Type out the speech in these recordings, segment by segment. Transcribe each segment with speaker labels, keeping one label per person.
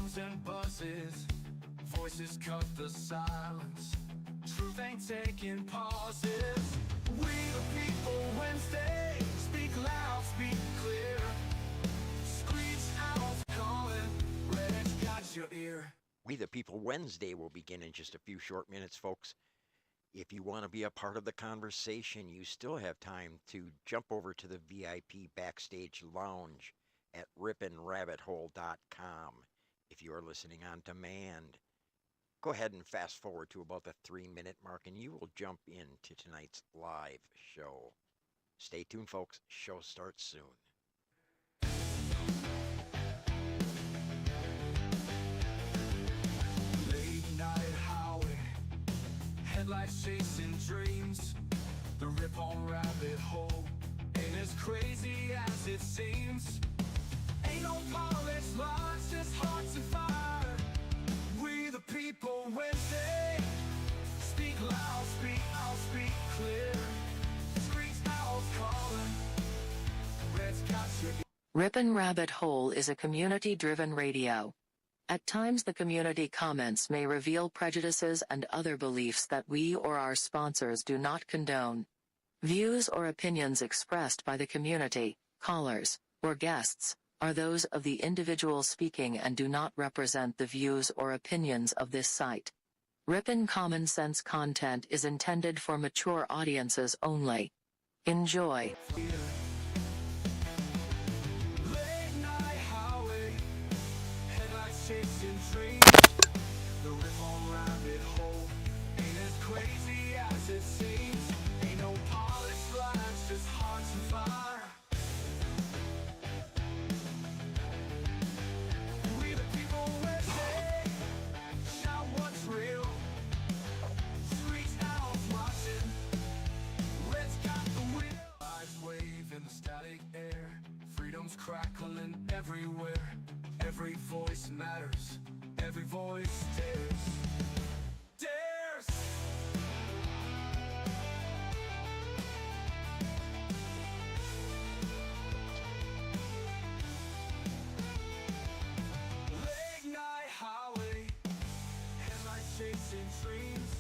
Speaker 1: hums and buzzes, voices cut the silence. Truth ain't taking pauses. We the people Wednesday, speak loud, speak clear. Screech owls calling, Red's got your ear.
Speaker 2: We the People Wednesday will begin in just a few short minutes, folks. If you want to be a part of the conversation, you still have time to jump over to the VIP Backstage Lounge at RiponRabbitHole.com. If you are listening on demand, go ahead and fast forward to about the 3-minute mark and you will jump into tonight's live show. Stay tuned, folks. Show starts soon.
Speaker 1: Headlights chasing dreams. The RiponRabbitHole ain't as crazy as it seems. Ain't no polished lines, just hearts and fire. We the people Wednesday. Speak loud, speak out, speak clear. Screech owls calling. Red's got your ear.
Speaker 3: RiponRabbitHole is a community-driven radio. At times the community comments may reveal prejudices and other beliefs that we or our sponsors do not condone. Views or opinions expressed by the community, callers, or guests, are those of the individual speaking and do not represent the views or opinions of this site. Ripon Common Sense content is intended for mature audiences only. Enjoy.
Speaker 1: Chasing dreams. The RiponRabbitHole ain't as crazy as it seems. Ain't no polished lines, just hearts and fire. We the people Wednesday, shout what's real. Screech owls watching, Red's got the wheel. Eyes wave in the static air, freedom's crackling everywhere. Every voice matters, every voice dares. Dares! Late night highway, headlights chasing dreams.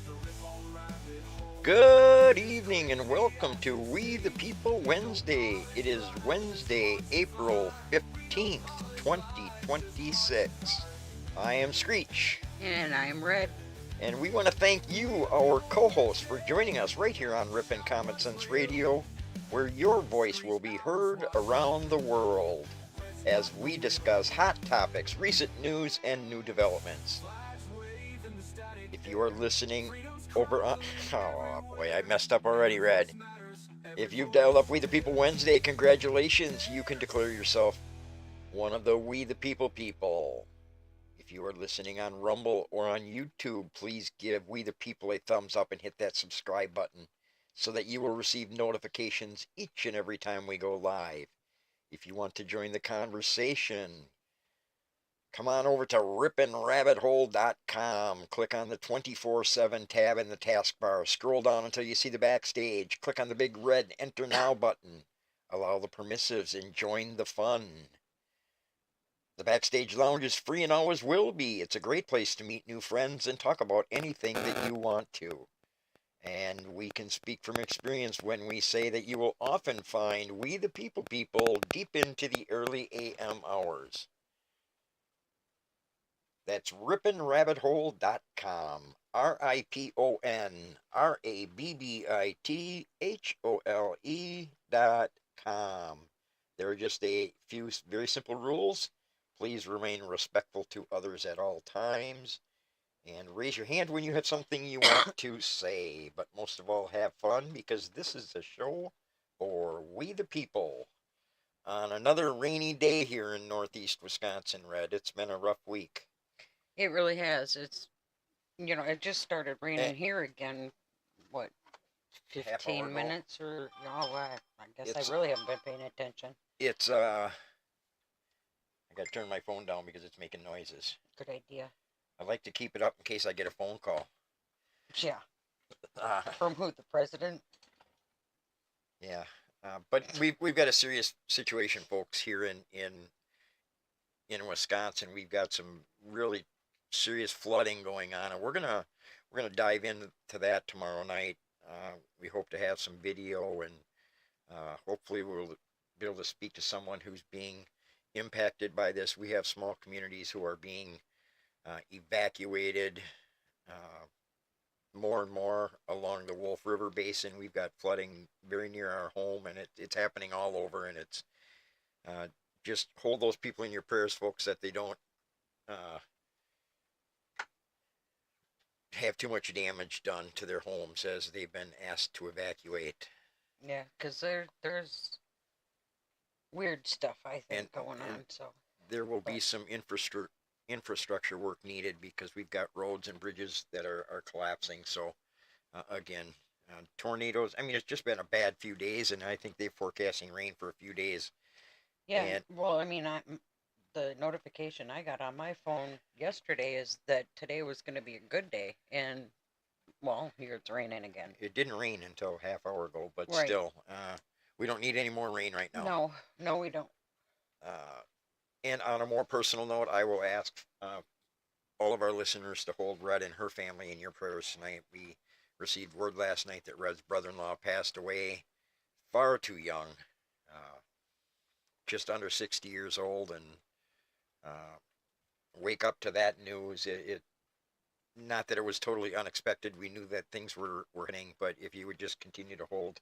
Speaker 1: The RiponRabbitHole.
Speaker 2: Good evening and welcome to We the People Wednesday. It is Wednesday, April 15th. 2026. I am Screech.
Speaker 4: And I am Red.
Speaker 2: And we want to thank you, our co-hosts, for joining us right here on Ripon Common Sense Radio, where your voice will be heard around the world as we discuss hot topics, recent news, and new developments. If you are listening over on... Oh boy, I messed up already, Red. If you've dialed up We the People Wednesday, congratulations, you can declare yourself one of the We the People people. If you are listening on Rumble or on YouTube, please give We the People a thumbs up and hit that subscribe button so that you will receive notifications each and every time we go live. If you want to join the conversation, come on over to RiponRabbitHole.com. Click on the 24/7 tab in the taskbar. Scroll down until you see the Backstage. Click on the big red Enter Now button. Allow the permissives and join the fun. The Backstage Lounge is free and always will be. It's a great place to meet new friends and talk about anything that you want to. And we can speak from experience when we say that you will often find We the People people deep into the early AM hours. That's RiponRabbitHole.com. RiponRabbitHole.com. There are just a few very simple rules. Please remain respectful to others at all times. And raise your hand when you have something you want to say. But most of all, have fun, because this is a show for We the People. On another rainy day here in northeast Wisconsin, Red. It's been a rough week.
Speaker 4: It really has. It's, it just started raining here again, what, 15 minutes or, I guess I really haven't been paying attention.
Speaker 2: It's, I gotta turn my phone down because it's making noises.
Speaker 4: Good idea.
Speaker 2: I like to keep it up in case I get a phone call.
Speaker 4: Yeah. From who, the president?
Speaker 2: Yeah. But we've got a serious situation, folks, here in in Wisconsin, we've got some really serious flooding going on, and we're gonna dive into that tomorrow night. We hope to have some video, and hopefully we'll be able to speak to someone who's being impacted by this. We have small communities who are being evacuated more and more along the Wolf River Basin. We've got flooding very near our home, and it's happening all over, and it's just hold those people in your prayers, folks, that they don't have too much damage done to their homes as they've been asked to evacuate.
Speaker 4: Yeah, because there's weird stuff, I think, going on. So
Speaker 2: there will be some infrastructure work needed because we've got roads and bridges that are collapsing. So again, tornadoes. I mean, it's just been a bad few days, and I think they're forecasting rain for a few days.
Speaker 4: yeah,
Speaker 2: And
Speaker 4: well, I mean, the notification I got on my phone yesterday is that today was going to be a good day, and well, here it's raining again.
Speaker 2: it didn't rain until a half hour ago, but
Speaker 4: Right.
Speaker 2: still, we don't need any more rain right now.
Speaker 4: No, we don't.
Speaker 2: And on a more personal note, I will ask all of our listeners to hold Red and her family in your prayers tonight. We received word last night that Red's brother-in-law passed away far too young, just under 60 years old, and wake up to that news. It not that it was totally unexpected. We knew that things were happening, but if you would just continue to hold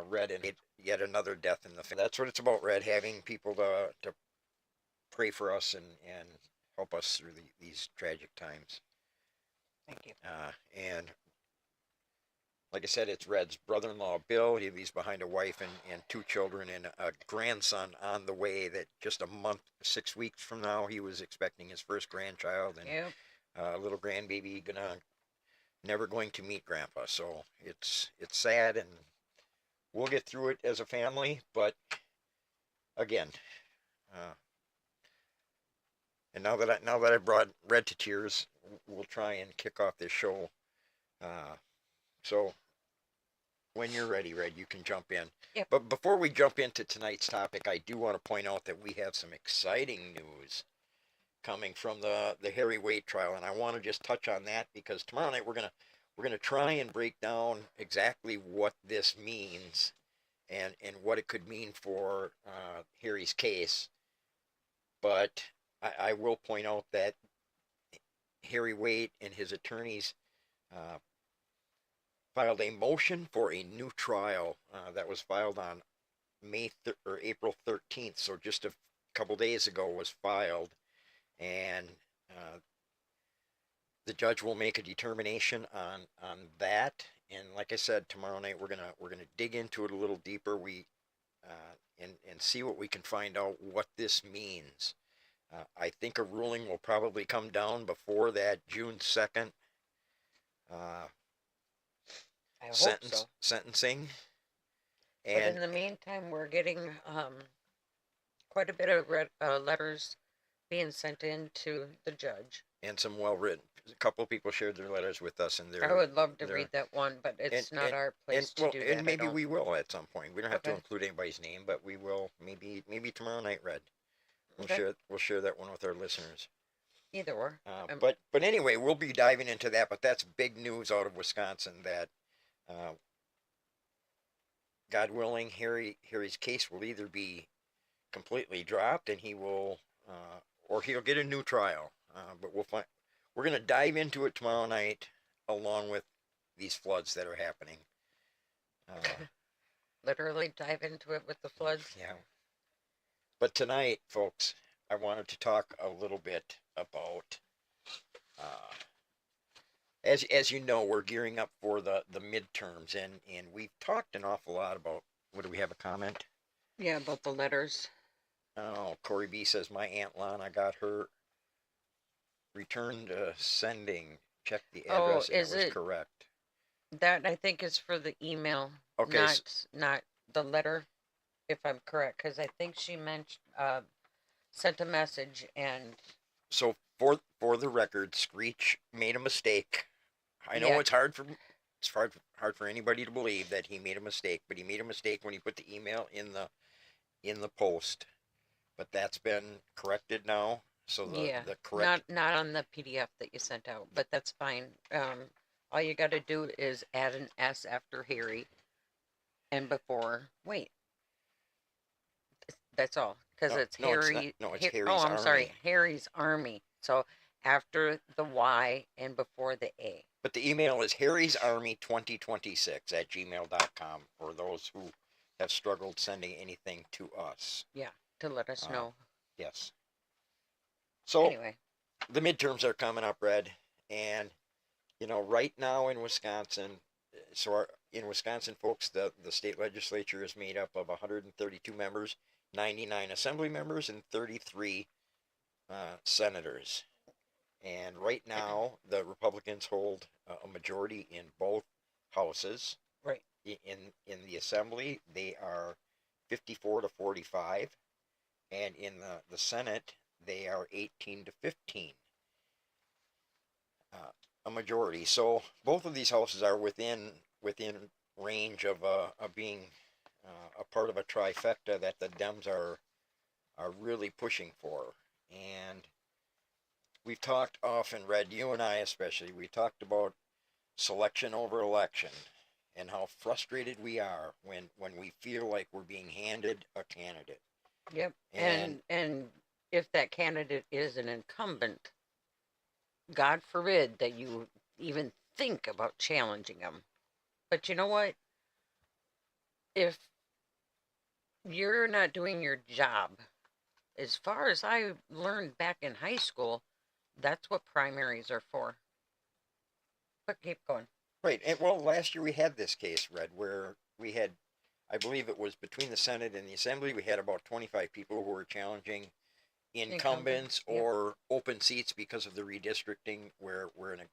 Speaker 2: Red and yet another death in the family. That's what it's about, Red, having people to pray for us and help us through these tragic times.
Speaker 4: Thank you.
Speaker 2: And like I said, it's Red's brother-in-law, Bill. He leaves behind a wife and two children and a grandson on the way that just a month, 6 weeks from now, he was expecting his first grandchild. And
Speaker 4: Yep.
Speaker 2: a little grandbaby never going to meet Grandpa. So it's sad, and we'll get through it as a family. But again, and now that I brought Red to tears, we'll try and kick off this show. So when you're ready, Red, you can jump in.
Speaker 4: Yep.
Speaker 2: But before we jump into tonight's topic, I do want to point out that we have some exciting news coming from the Harry Waite trial, and I want to just touch on that because tomorrow night we're gonna try and break down exactly what this means and what it could mean for Harry's case. But I will point out that Harry Waite and his attorneys filed a motion for a new trial that was filed on April 13th, so just a couple days ago was filed, and the judge will make a determination on that. And like I said, tomorrow night we're gonna dig into it a little deeper. And see what we can find out what this means. I think a ruling will probably come down before that June 2nd
Speaker 4: I hope so.
Speaker 2: sentencing.
Speaker 4: But
Speaker 2: And
Speaker 4: in the meantime, we're getting quite a bit of letters being sent in to the judge.
Speaker 2: and some well-written. A couple of people shared their letters with us, and
Speaker 4: I would love to
Speaker 2: they're-
Speaker 4: read that one, but it's not our
Speaker 2: and
Speaker 4: place to
Speaker 2: well,
Speaker 4: do that.
Speaker 2: and
Speaker 4: I
Speaker 2: maybe
Speaker 4: don't-
Speaker 2: we will at some point. We don't have to
Speaker 4: Okay.
Speaker 2: include anybody's name, but we will maybe tomorrow night, Red.
Speaker 4: Okay.
Speaker 2: We'll share that one with our listeners.
Speaker 4: Either or.
Speaker 2: But anyway, we'll be diving into that. But that's big news out of Wisconsin that, God willing, Harry's case will either be completely dropped and he will, or he'll get a new trial. But we'll find. We're gonna dive into it tomorrow night, along with these floods that are happening.
Speaker 4: Literally dive into it with the floods.
Speaker 2: Yeah. But tonight, folks, I wanted to talk a little bit about, as you know, we're gearing up for the midterms, and we've talked an awful lot about, what do we have a comment?
Speaker 4: Yeah, about the letters.
Speaker 2: Oh, Corey B says, my Aunt Lana got her returned sending, check the address, and
Speaker 4: is
Speaker 2: it was
Speaker 4: it-
Speaker 2: correct.
Speaker 4: That I think is for the email,
Speaker 2: Okay,
Speaker 4: not the letter, if I'm correct, because I think she sent a message and
Speaker 2: So for the record, Screech made a mistake. I know
Speaker 4: Yeah.
Speaker 2: it's hard for anybody to believe that he made a mistake, but he made a mistake when he put the email in the post. but that's been corrected now. So
Speaker 4: Yeah,
Speaker 2: the correct,
Speaker 4: not on the PDF that you sent out, but that's fine. All you got to do is add an S after Harry and before. Wait, that's all, because
Speaker 2: no,
Speaker 4: it's
Speaker 2: no, it's not.
Speaker 4: Harry.
Speaker 2: No, it's
Speaker 4: Oh,
Speaker 2: Harry's
Speaker 4: I'm sorry,
Speaker 2: Army.
Speaker 4: Harry's Army. So after the Y and before the A.
Speaker 2: But the email is harrysarmy2026@gmail.com for those who have struggled sending anything to us.
Speaker 4: Yeah, to let us
Speaker 2: Uh,
Speaker 4: know.
Speaker 2: Yes. So
Speaker 4: Anyway,
Speaker 2: the midterms are coming up, Red, and right now in Wisconsin, in Wisconsin, folks, the state legislature is made up of 132 members, 99 assembly members, and 33 senators. And right now, the Republicans hold a majority in both houses.
Speaker 4: right.
Speaker 2: In the assembly, they are 54 to 45, and in the Senate, they are 18 to 15. A majority. So both of these houses are within range of being a part of a trifecta that the Dems are really pushing for. And we've talked often, Red, you and I especially, we talked about selection over election and how frustrated we are when we feel like we're being handed a candidate.
Speaker 4: Yep.
Speaker 2: And
Speaker 4: And if that candidate is an incumbent, God forbid that you even think about challenging them. But you know what? If you're not doing your job, as far as I learned back in high school, that's what primaries are for. But keep going.
Speaker 2: right, and well, last year we had this case, Red, where we had, I believe it was between the Senate and the Assembly, we had about 25 people who were challenging incumbents
Speaker 4: Yep.
Speaker 2: or open seats because of the redistricting, where an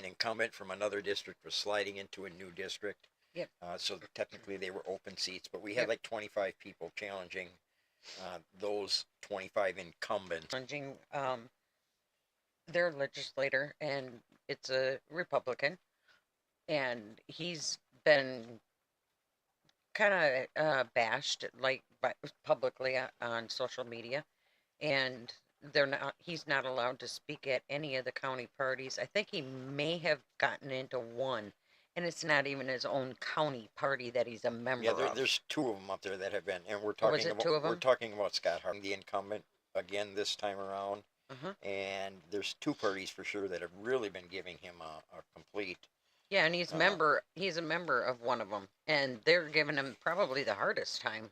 Speaker 2: incumbent from another district was sliding into a new district.
Speaker 4: Yep.
Speaker 2: So technically they were open seats, but we had
Speaker 4: Yep.
Speaker 2: like 25 people challenging those 25 incumbents.
Speaker 4: Challenging their legislator, and it's a Republican, and he's been kind of bashed publicly on social media, and he's not allowed to speak at any of the county parties. I think he may have gotten into one, and it's not even his own county party that he's a member
Speaker 2: Yeah,
Speaker 4: of.
Speaker 2: there's two of them up there that have been, and
Speaker 4: Oh, was it two of
Speaker 2: we're
Speaker 4: them?
Speaker 2: talking about Scott Hart, the incumbent, again this time around.
Speaker 4: Uh-huh.
Speaker 2: And there's two parties for sure that have really been giving him a complete.
Speaker 4: Yeah, and he's a member of one of them, and they're giving him probably the hardest time.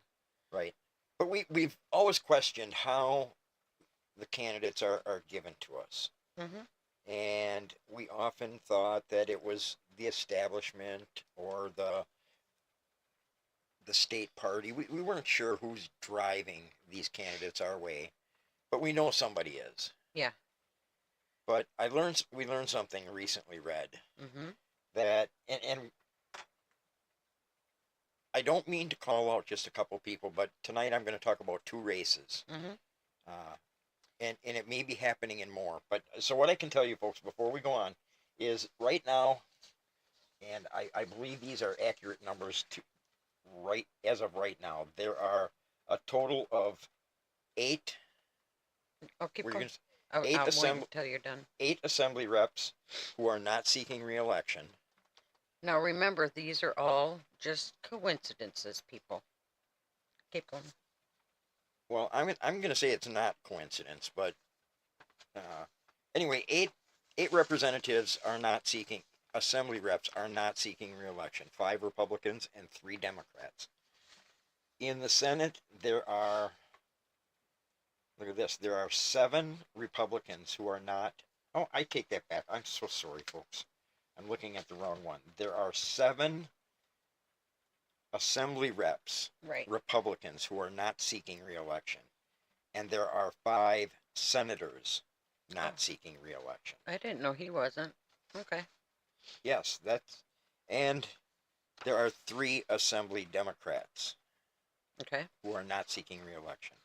Speaker 2: Right. But we've always questioned how the candidates are given to us.
Speaker 4: Mm-hmm.
Speaker 2: And we often thought that it was the establishment or the state party. We weren't sure who's driving these candidates our way, but we know somebody is.
Speaker 4: Yeah.
Speaker 2: But we learned something recently, Red,
Speaker 4: Mm-hmm.
Speaker 2: that and I don't mean to call out just a couple people, but tonight I'm going to talk about two races.
Speaker 4: Mm-hmm.
Speaker 2: And it may be happening in more. But so what I can tell you folks before we go on is right now, and I believe these are accurate numbers as of right now, there are a total of 8.
Speaker 4: Oh, keep
Speaker 2: We're
Speaker 4: going.
Speaker 2: gonna,
Speaker 4: I'll wait
Speaker 2: assembly
Speaker 4: until you're done.
Speaker 2: 8 assembly reps who are not seeking re-election.
Speaker 4: Now remember, these are all just coincidences, people. Keep going.
Speaker 2: Well, I'm going to say it's not coincidence, but anyway, eight representatives are not seeking, assembly reps are not seeking re-election. 5 Republicans and 3 Democrats. In the Senate, there are, look at this, there are 7 Republicans who are not, oh, I take that back. I'm so sorry, folks. I'm looking at the wrong one. There are 7 assembly reps,
Speaker 4: Right.
Speaker 2: Republicans, who are not seeking re-election. And there are 5 senators not seeking re-election.
Speaker 4: I didn't know he wasn't. Okay.
Speaker 2: Yes, and there are 3 assembly Democrats
Speaker 4: Okay.
Speaker 2: who are not seeking re-election.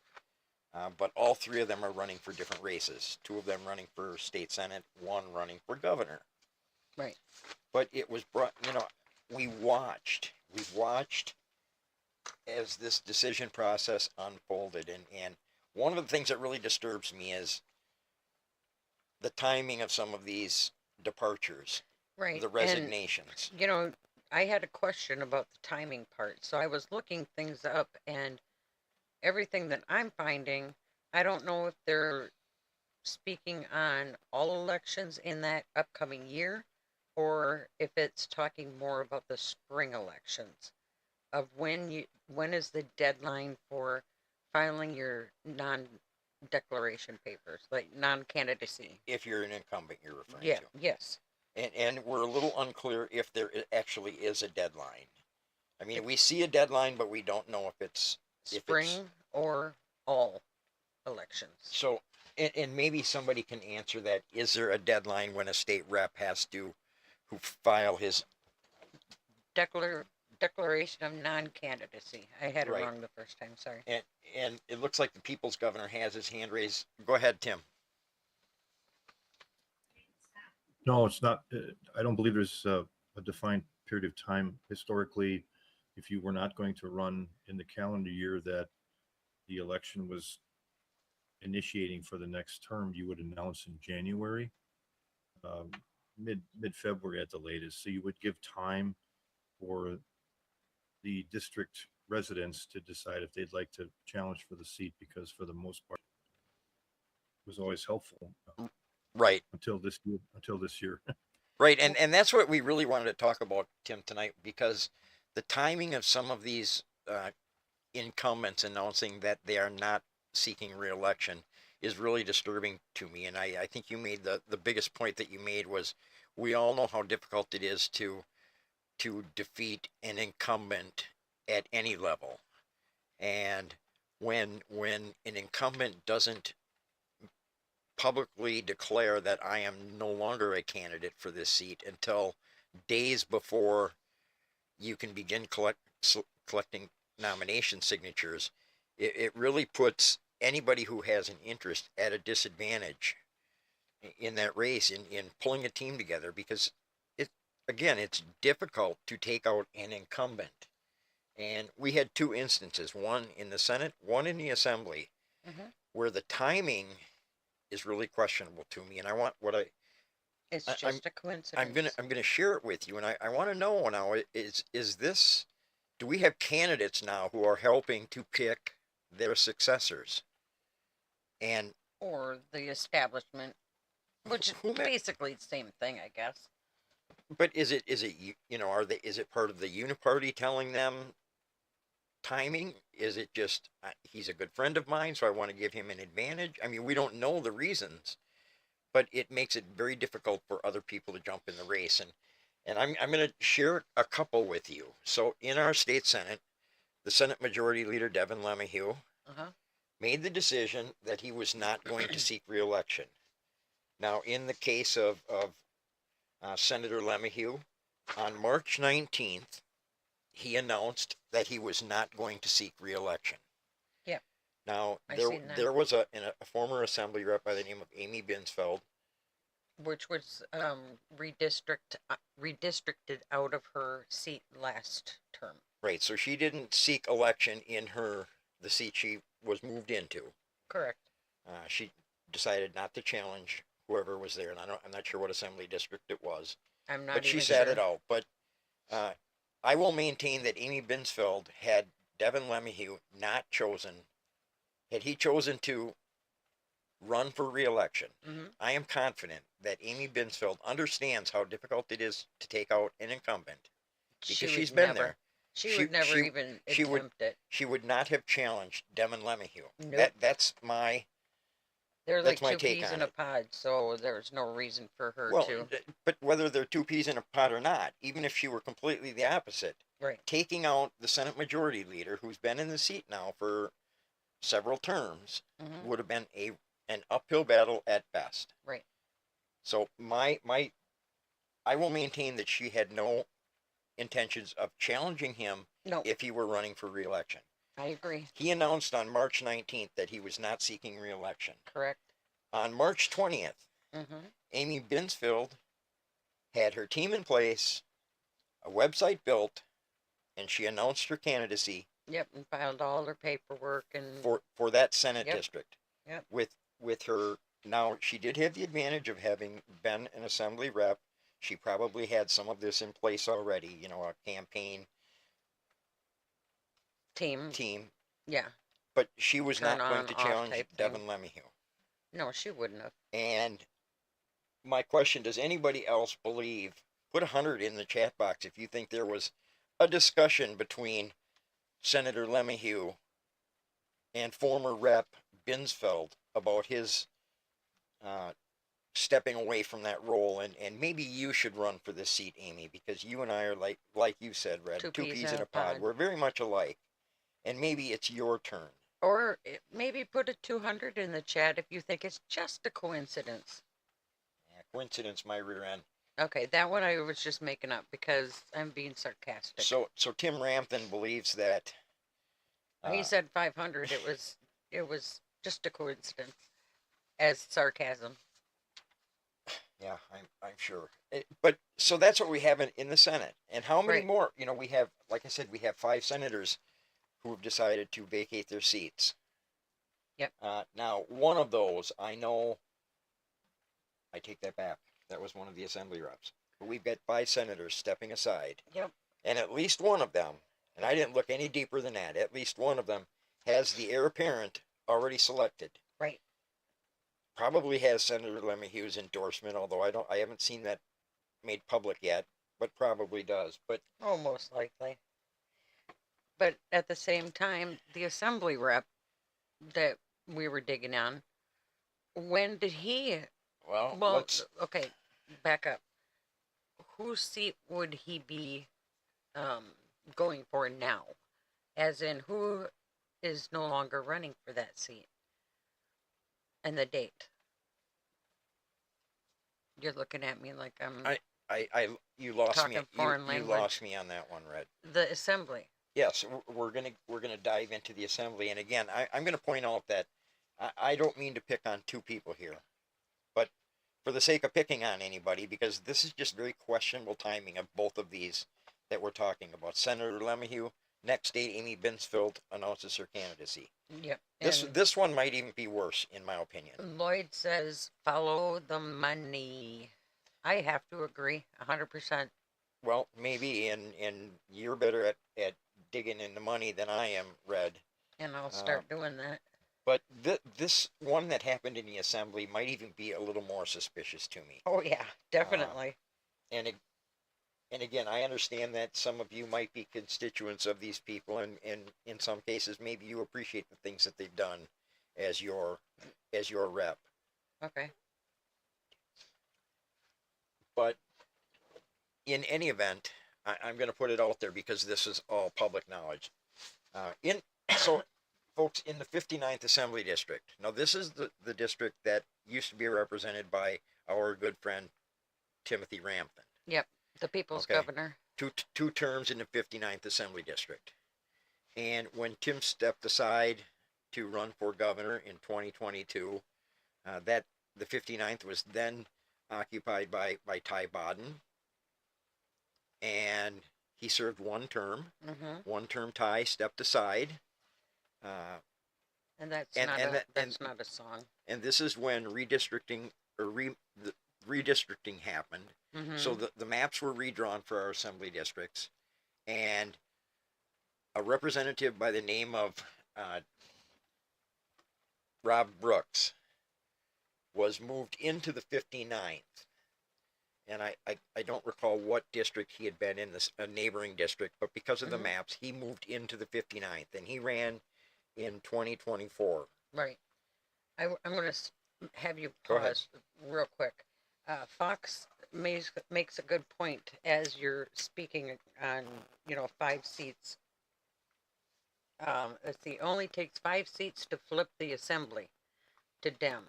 Speaker 2: But all 3 of them are running for different races. 2 of them running for state senate, 1 running for governor.
Speaker 4: Right.
Speaker 2: But it was brought, we've watched as this decision process unfolded, and one of the things that really disturbs me is the timing of some of these departures,
Speaker 4: Right.
Speaker 2: the resignations.
Speaker 4: And, I had a question about the timing part. So I was looking things up, and everything that I'm finding, I don't know if they're speaking on all elections in that upcoming year, or if it's talking more about the spring elections of when is the deadline for filing your non-declaration papers, like non-candidacy.
Speaker 2: If you're an incumbent, you're referring
Speaker 4: Yeah,
Speaker 2: to.
Speaker 4: yes.
Speaker 2: And we're a little unclear if there actually is a deadline. I mean, we see a deadline, but we don't know if it's
Speaker 4: Spring or all elections.
Speaker 2: so. And maybe somebody can answer that. Is there a deadline when a state rep has to who file his
Speaker 4: Declaration of non-candidacy. I had it
Speaker 2: Right.
Speaker 4: wrong the first time, sorry.
Speaker 2: and it looks like the people's governor has his hand raised. Go ahead, Tim.
Speaker 5: No, it's not. I don't believe there's a defined period of time. Historically, if you were not going to run in the calendar year that the election was initiating for the next term, you would announce in January, mid-February at the latest. So you would give time for the district residents to decide if they'd like to challenge for the seat, because for the most part, it was always helpful
Speaker 2: Right.
Speaker 5: until this year.
Speaker 2: Right. And that's what we really wanted to talk about, Tim, tonight, because the timing of some of these incumbents announcing that they are not seeking reelection is really disturbing to me. And I think you made the biggest point that you made was we all know how difficult it is to defeat an incumbent at any level. And when an incumbent doesn't publicly declare that I am no longer a candidate for this seat until days before you can begin collecting nomination signatures, it really puts anybody who has an interest at a disadvantage in that race in pulling a team together, because it's difficult to take out an incumbent. And we had two instances, one in the Senate, one in the Assembly, where the timing is really questionable to me. And I want
Speaker 4: It's just a coincidence.
Speaker 2: I'm gonna share it with you, and I want to know now, is this, do we have candidates now who are helping to pick their successors? And
Speaker 4: Or the establishment, which is basically the same thing, I guess.
Speaker 2: but is it is it part of the uniparty telling them timing? Is it just he's a good friend of mine, so I want to give him an advantage? I mean, we don't know the reasons, but it makes it very difficult for other people to jump in the race. And I'm going to share a couple with you. So in our state Senate, the Senate Majority Leader Devin LeMahieu made the decision that he was not going to seek re-election. Now, in the case of Senator LeMahieu, on March 19th, he announced that he was not going to seek re-election.
Speaker 4: Yeah.
Speaker 2: Now,
Speaker 4: I've seen that.
Speaker 2: there was a former assembly rep by the name of Amy Binsfeld,
Speaker 4: Which was redistricted out of her seat last term.
Speaker 2: right? So she didn't seek election in the seat she was moved into.
Speaker 4: Correct.
Speaker 2: She decided not to challenge whoever was there, and I'm not sure what assembly district it was.
Speaker 4: I'm not
Speaker 2: But she
Speaker 4: even
Speaker 2: sat
Speaker 4: sure.
Speaker 2: it out. But I will maintain that Amy Binsfeld, had Devin LeMahieu not chosen, had he chosen to run for re-election, I am confident that Amy Binsfeld understands how difficult it is to take out an incumbent, because she's been there.
Speaker 4: She would never even attempt it.
Speaker 2: She would not have challenged Devin LeMahieu.
Speaker 4: Nope.
Speaker 2: That's my
Speaker 4: They're
Speaker 2: that's
Speaker 4: like
Speaker 2: my
Speaker 4: two
Speaker 2: take
Speaker 4: peas
Speaker 2: on
Speaker 4: in a
Speaker 2: it.
Speaker 4: pod, so there's no reason for her to.
Speaker 2: But whether they're two peas in a pod or not, even if she were completely the opposite,
Speaker 4: Right.
Speaker 2: taking out the Senate Majority Leader, who's been in the seat now for several terms, would have been an uphill battle at best.
Speaker 4: Right.
Speaker 2: So I will maintain that she had no intentions of challenging him
Speaker 4: No,
Speaker 2: if he were running for re-election.
Speaker 4: I agree.
Speaker 2: He announced on March 19th that he was not seeking re-election.
Speaker 4: Correct.
Speaker 2: On March 20th, Amy Binsfeld had her team in place, a website built, and she announced her candidacy
Speaker 4: Yep, and filed all her paperwork and
Speaker 2: for that Senate
Speaker 4: Yep.
Speaker 2: district.
Speaker 4: Yep.
Speaker 2: With her, now she did have the advantage of having been an assembly rep. She probably had some of this in place already, you know, a campaign
Speaker 4: team. Yeah.
Speaker 2: but she was
Speaker 4: Turn
Speaker 2: not going
Speaker 4: on,
Speaker 2: to
Speaker 4: off
Speaker 2: challenge
Speaker 4: type thing.
Speaker 2: Devin Lemieux.
Speaker 4: No, she wouldn't have.
Speaker 2: And my question, does anybody else believe, put 100 in the chat box if you think there was a discussion between Senator Lemieux and former Rep Binsfeld about his stepping away from that role, and maybe you should run for this seat, Amy, because you and I are like you said, Red, two peas in a pod. We're very much alike, and maybe it's your turn.
Speaker 4: Or maybe put a 200 in the chat if you think it's just a coincidence.
Speaker 2: Yeah, coincidence, my rear end.
Speaker 4: Okay, that one I was just making up because I'm being sarcastic.
Speaker 2: So Tim Ramthen believes that.
Speaker 4: He said 500. It was just a coincidence, as sarcasm.
Speaker 2: Yeah, I'm sure. But so that's what we have in the Senate. And how many
Speaker 4: Right.
Speaker 2: more? You know, we have, like I said, we have 5 senators who have decided to vacate their seats.
Speaker 4: Yep.
Speaker 2: Now, one of those, I know, I take that back. That was one of the assembly reps. But we've got 5 senators stepping aside.
Speaker 4: Yep.
Speaker 2: And at least one of them, and I didn't look any deeper than that, at least one of them has the heir apparent already selected.
Speaker 4: Right.
Speaker 2: Probably has Senator Lemieux's endorsement, although I haven't seen that made public yet, but probably does. But
Speaker 4: Oh, most likely. But at the same time, the assembly rep that we were digging on, when did he?
Speaker 2: well,
Speaker 4: Well, okay, back up. Whose seat would he be going for now? As in, who is no longer running for that seat? And the date. You're looking at me like I'm
Speaker 2: you lost me.
Speaker 4: talking foreign
Speaker 2: You
Speaker 4: language.
Speaker 2: lost me on that one, Red.
Speaker 4: The assembly.
Speaker 2: Yes, we're gonna dive into the assembly, and again, I'm gonna point out that I don't mean to pick on 2 people here, but for the sake of picking on anybody, because this is just very questionable timing of both of these that we're talking about. Senator Lemieux, next day Amy Binsfeld announces her candidacy.
Speaker 4: Yep.
Speaker 2: This one might even be worse, in my opinion.
Speaker 4: Lloyd says, follow the money. I have to agree, 100%.
Speaker 2: Well, maybe, and you're better at digging in the money than I am, Red.
Speaker 4: And I'll start doing that.
Speaker 2: But this one that happened in the assembly might even be a little more suspicious to me.
Speaker 4: Oh, yeah, definitely.
Speaker 2: And again, I understand that some of you might be constituents of these people, and in some cases, maybe you appreciate the things that they've done as your rep.
Speaker 4: Okay.
Speaker 2: But in any event, I'm going to put it out there because this is all public knowledge. So, folks, in the 59th Assembly District, now this is the district that used to be represented by our good friend Timothy Ramthen.
Speaker 4: Yep, the people's governor.
Speaker 2: Two terms in the 59th Assembly District. And when Tim stepped aside to run for governor in 2022, that the 59th was then occupied by Ty Bodden, and he served 1 term.
Speaker 4: Mm-hmm.
Speaker 2: 1 term Ty stepped aside.
Speaker 4: And that's not a song.
Speaker 2: And this is when redistricting redistricting happened.
Speaker 4: Mm-hmm.
Speaker 2: So the maps were redrawn for our assembly districts, and a representative by the name of Rob Brooks was moved into the 59th. And I don't recall what district he had been in, a neighboring district, but because of the maps, he moved into the 59th, and he ran in 2024.
Speaker 4: Right. I'm going to have you
Speaker 2: Go ahead.
Speaker 4: pause real quick. Fox makes a good point as you're speaking on, 5 seats. It only takes 5 seats to flip the assembly to Dem.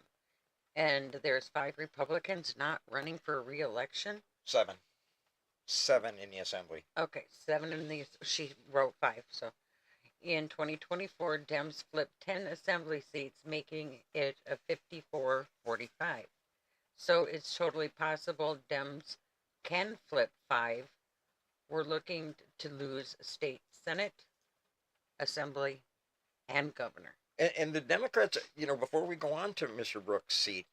Speaker 4: And there's 5 Republicans not running for re-election.
Speaker 2: 7 in the assembly.
Speaker 4: Okay, 7 in the, she wrote 5, so. In 2024, Dems flipped 10 assembly seats, making it a 54-45. So it's totally possible Dems can flip 5. We're looking to lose state senate assembly, and governor.
Speaker 2: And the Democrats, before we go on to Mr. Brooks' seat,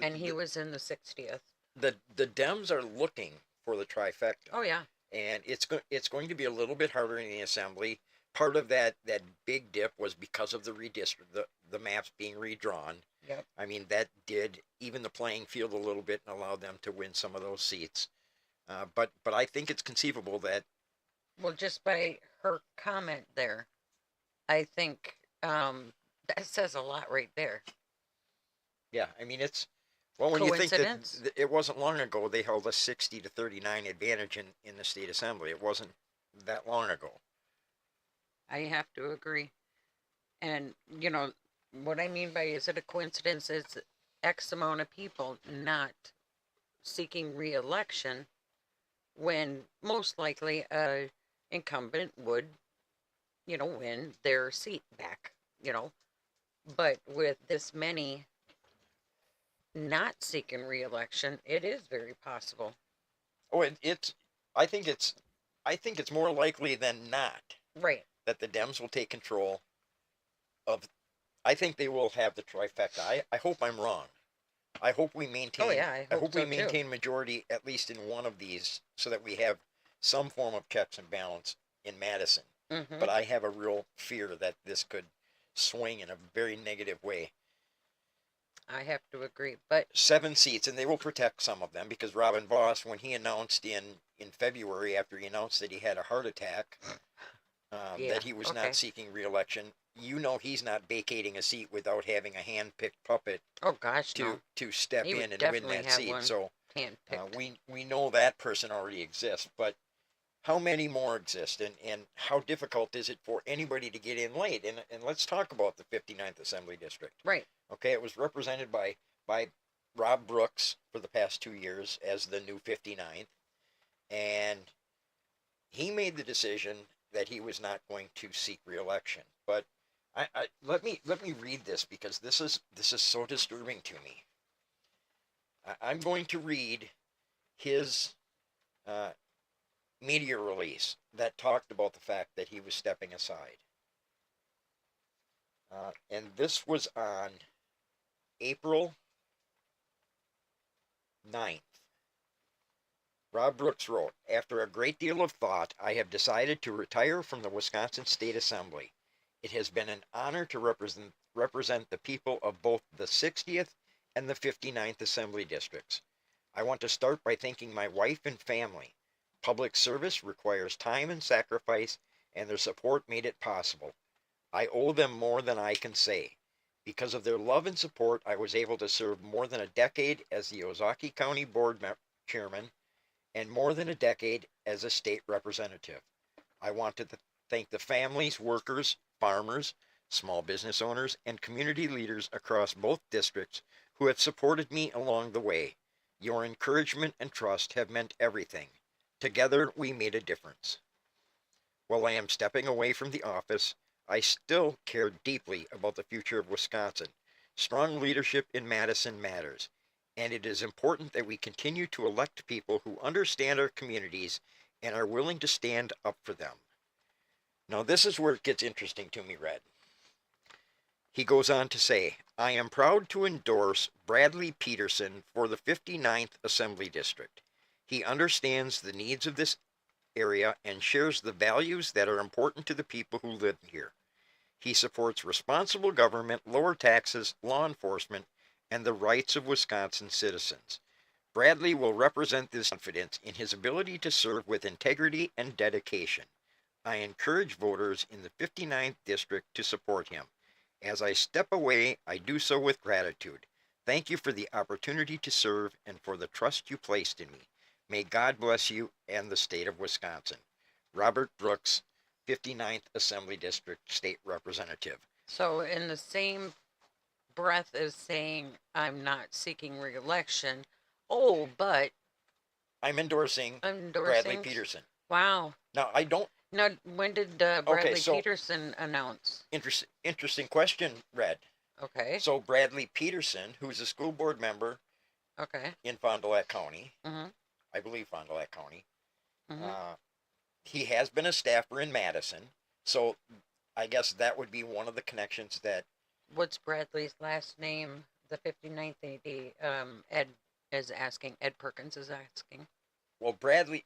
Speaker 4: And he was in the 60th.
Speaker 2: the Dems are looking for the trifecta.
Speaker 4: Oh, yeah.
Speaker 2: And it's going to be a little bit harder in the assembly. Part of that big dip was because of the the maps being redrawn.
Speaker 4: Yep.
Speaker 2: I mean, that did even the playing field a little bit and allowed them to win some of those seats. But I think it's conceivable that.
Speaker 4: Well, just by her comment there, I think that says a lot right there.
Speaker 2: Yeah, I mean, when you think that
Speaker 4: Coincidence?
Speaker 2: it wasn't long ago they held a 60-39 advantage in the state assembly. It wasn't that long ago.
Speaker 4: I have to agree. And, what I mean by is it a coincidence is X amount of people not seeking re-election when most likely a incumbent would, win their seat back, But with this many not seeking re-election, it is very possible.
Speaker 2: Oh, I think it's more likely than not
Speaker 4: Right.
Speaker 2: that the Dems will take control of. I think they will have the trifecta. I hope I'm wrong. I hope we maintain.
Speaker 4: Oh, yeah, I hope
Speaker 2: we
Speaker 4: so, too.
Speaker 2: maintain majority at least in one of these, so that we have some form of checks and balance in Madison.
Speaker 4: Mm-hmm.
Speaker 2: But I have a real fear that this could swing in a very negative way.
Speaker 4: I have to agree, but
Speaker 2: 7 seats, and they will protect some of them, because Robin Voss, when he announced in February, after he announced that he had a heart attack, that he was
Speaker 4: okay.
Speaker 2: not seeking re-election, he's not vacating a seat without having a hand-picked puppet
Speaker 4: oh gosh, no.
Speaker 2: to step
Speaker 4: He would
Speaker 2: in and win
Speaker 4: definitely
Speaker 2: that
Speaker 4: have
Speaker 2: seat.
Speaker 4: one
Speaker 2: So
Speaker 4: hand-picked.
Speaker 2: we know that person already exists, but how many more exist, and how difficult is it for anybody to get in late? And let's talk about the 59th Assembly District.
Speaker 4: Right.
Speaker 2: Okay, it was represented by Rob Brooks for the past 2 years as the new 59th, and he made the decision that he was not going to seek re-election. But let me read this, because this is so disturbing to me. I'm going to read his media release that talked about the fact that he was stepping aside. And this was on April 9th. Rob Brooks wrote, "After a great deal of thought, I have decided to retire from the Wisconsin State Assembly. It has been an honor to represent the people of both the 60th and the 59th Assembly Districts. I want to start by thanking my wife and family. Public service requires time and sacrifice, and their support made it possible. I owe them more than I can say. Because of their love and support, I was able to serve more than a decade as the Ozaukee County Board Chairman and more than a decade as a state representative. I want to thank the families, workers, farmers, small business owners, and community leaders across both districts who have supported me along the way. Your encouragement and trust have meant everything. Together, we made a difference. While I am stepping away from the office, I still care deeply about the future of Wisconsin. Strong leadership in Madison matters, and it is important that we continue to elect people who understand our communities and are willing to stand up for them." Now, this is where it gets interesting to me, Red. He goes on to say, "I am proud to endorse Bradley Peterson for the 59th Assembly District. He understands the needs of this area and shares the values that are important to the people who live here. He supports responsible government, lower taxes, law enforcement, and the rights of Wisconsin citizens. Bradley will represent this confidence in his ability to serve with integrity and dedication. I encourage voters in the 59th District to support him. As I step away, I do so with gratitude. Thank you for the opportunity to serve and for the trust you placed in me. May God bless you and the state of Wisconsin. Robert Brooks, 59th Assembly District State Representative."
Speaker 4: So in the same breath as saying I'm not seeking re-election, but
Speaker 2: I'm endorsing Bradley Peterson.
Speaker 4: Wow.
Speaker 2: Now, I don't.
Speaker 4: Now, when did Bradley
Speaker 2: so-
Speaker 4: Peterson announce?
Speaker 2: Interesting question, Red.
Speaker 4: Okay.
Speaker 2: So Bradley Peterson, who's a school board member
Speaker 4: Okay.
Speaker 2: in Fond du Lac County,
Speaker 4: Mm-hmm.
Speaker 2: I believe Fond du Lac County,
Speaker 4: Mm-hmm.
Speaker 2: he has been a staffer in Madison. So I guess that would be one of the connections that,
Speaker 4: What's Bradley's last name? The 59th AD. Ed is asking. Ed Perkins is asking.
Speaker 2: well, Bradley,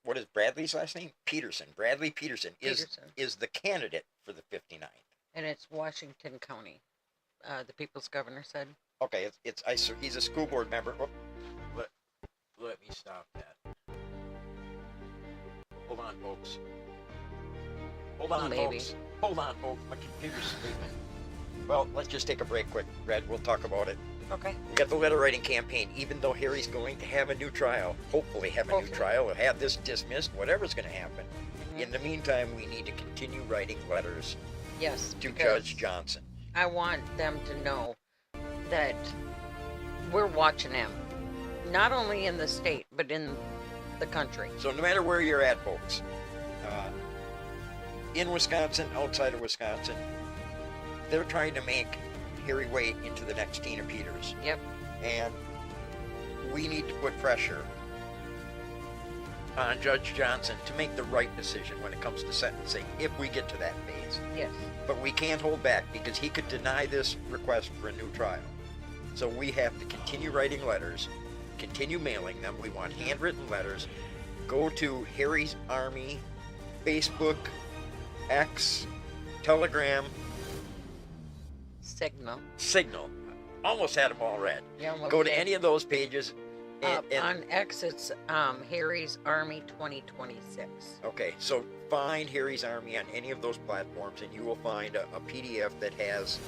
Speaker 2: what is Bradley's last name? Peterson. Bradley Peterson is the candidate for the 59th.
Speaker 4: And it's Washington County. The people's governor said.
Speaker 2: Okay, he's a school board member. Oh, let me stop that. Hold on, folks. Hold on,
Speaker 4: Maybe.
Speaker 2: folks. Hold on, folks. My computer's sleeping. Well, let's just take a break quick, Red. We'll talk about it.
Speaker 4: Okay.
Speaker 2: We got the letter writing campaign. Even though Harry's going to have a new trial, hopefully have a new trial, or have this dismissed, whatever's going to happen.
Speaker 4: Mm-hmm.
Speaker 2: In the meantime, we need to continue writing letters
Speaker 4: Yes.
Speaker 2: to Judge Johnson.
Speaker 4: I want them to know that we're watching him, not only in the state, but in the country.
Speaker 2: So no matter where you're at, folks, in Wisconsin, outside of Wisconsin, they're trying to make Harry Wade into the next Tina Peters.
Speaker 4: Yep.
Speaker 2: And we need to put pressure on Judge Johnson to make the right decision when it comes to sentencing, if we get to that phase.
Speaker 4: Yes.
Speaker 2: But we can't hold back, because he could deny this request for a new trial. So we have to continue writing letters, continue mailing them. We want handwritten letters. Go to Harry's Army, Facebook, X, Telegram, Signal. Almost had them all read.
Speaker 4: Yeah,
Speaker 2: Go to any of those pages.
Speaker 4: On X, it's Harry's Army 2026.
Speaker 2: Okay, so find Harry's Army on any of those platforms, and you will find a PDF that has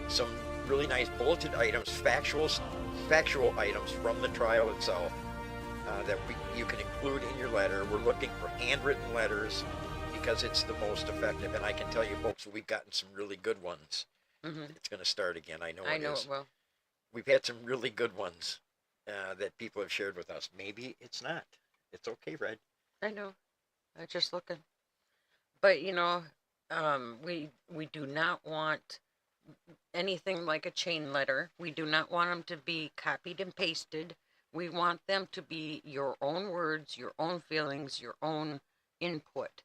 Speaker 2: some really nice bulleted items, factual items from the trial itself that you can include in your letter. We're looking for handwritten letters because it's the most effective, and I can tell you, folks, we've gotten some really good ones.
Speaker 4: Mm-hmm.
Speaker 2: It's going to start again. I know
Speaker 4: it will.
Speaker 2: We've had some really good ones that people have shared with us. Maybe it's not. It's okay, Red.
Speaker 4: I know. I'm just looking. But, we do not want anything like a chain letter. We do not want them to be copied and pasted. We want them to be your own words, your own feelings, your own input.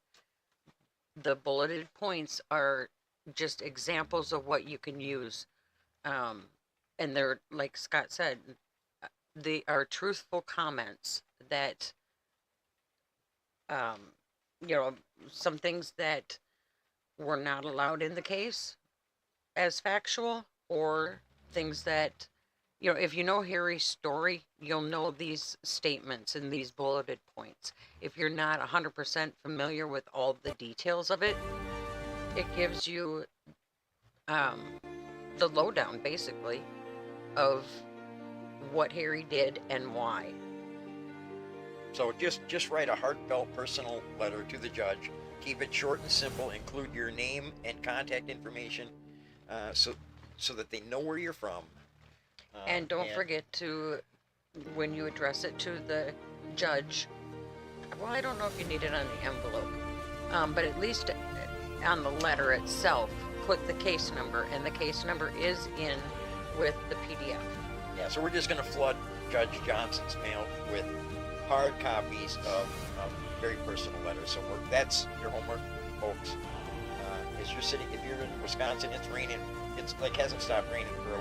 Speaker 4: The bulleted points are just examples of what you can use. And they're, like Scott said, they are truthful comments that, some things that were not allowed in the case as factual, or things that, if you know Harry's story, you'll know these statements and these bulleted points. If you're not 100% familiar with all the details of it, it gives you the lowdown, basically, of what Harry did and why.
Speaker 2: So just write a heartfelt personal letter to the judge. Keep it short and simple. Include your name and contact information so that they know where you're from.
Speaker 4: And don't forget to, when you address it to the judge, well, I don't know if you need it on the envelope, but at least on the letter itself, put the case number, and the case number is in with the PDF.
Speaker 2: Yeah, so we're just going to flood Judge Johnson's mail with hard copies of very personal letters. So that's your homework, folks. If you're in Wisconsin, it's raining. It's like hasn't stopped raining for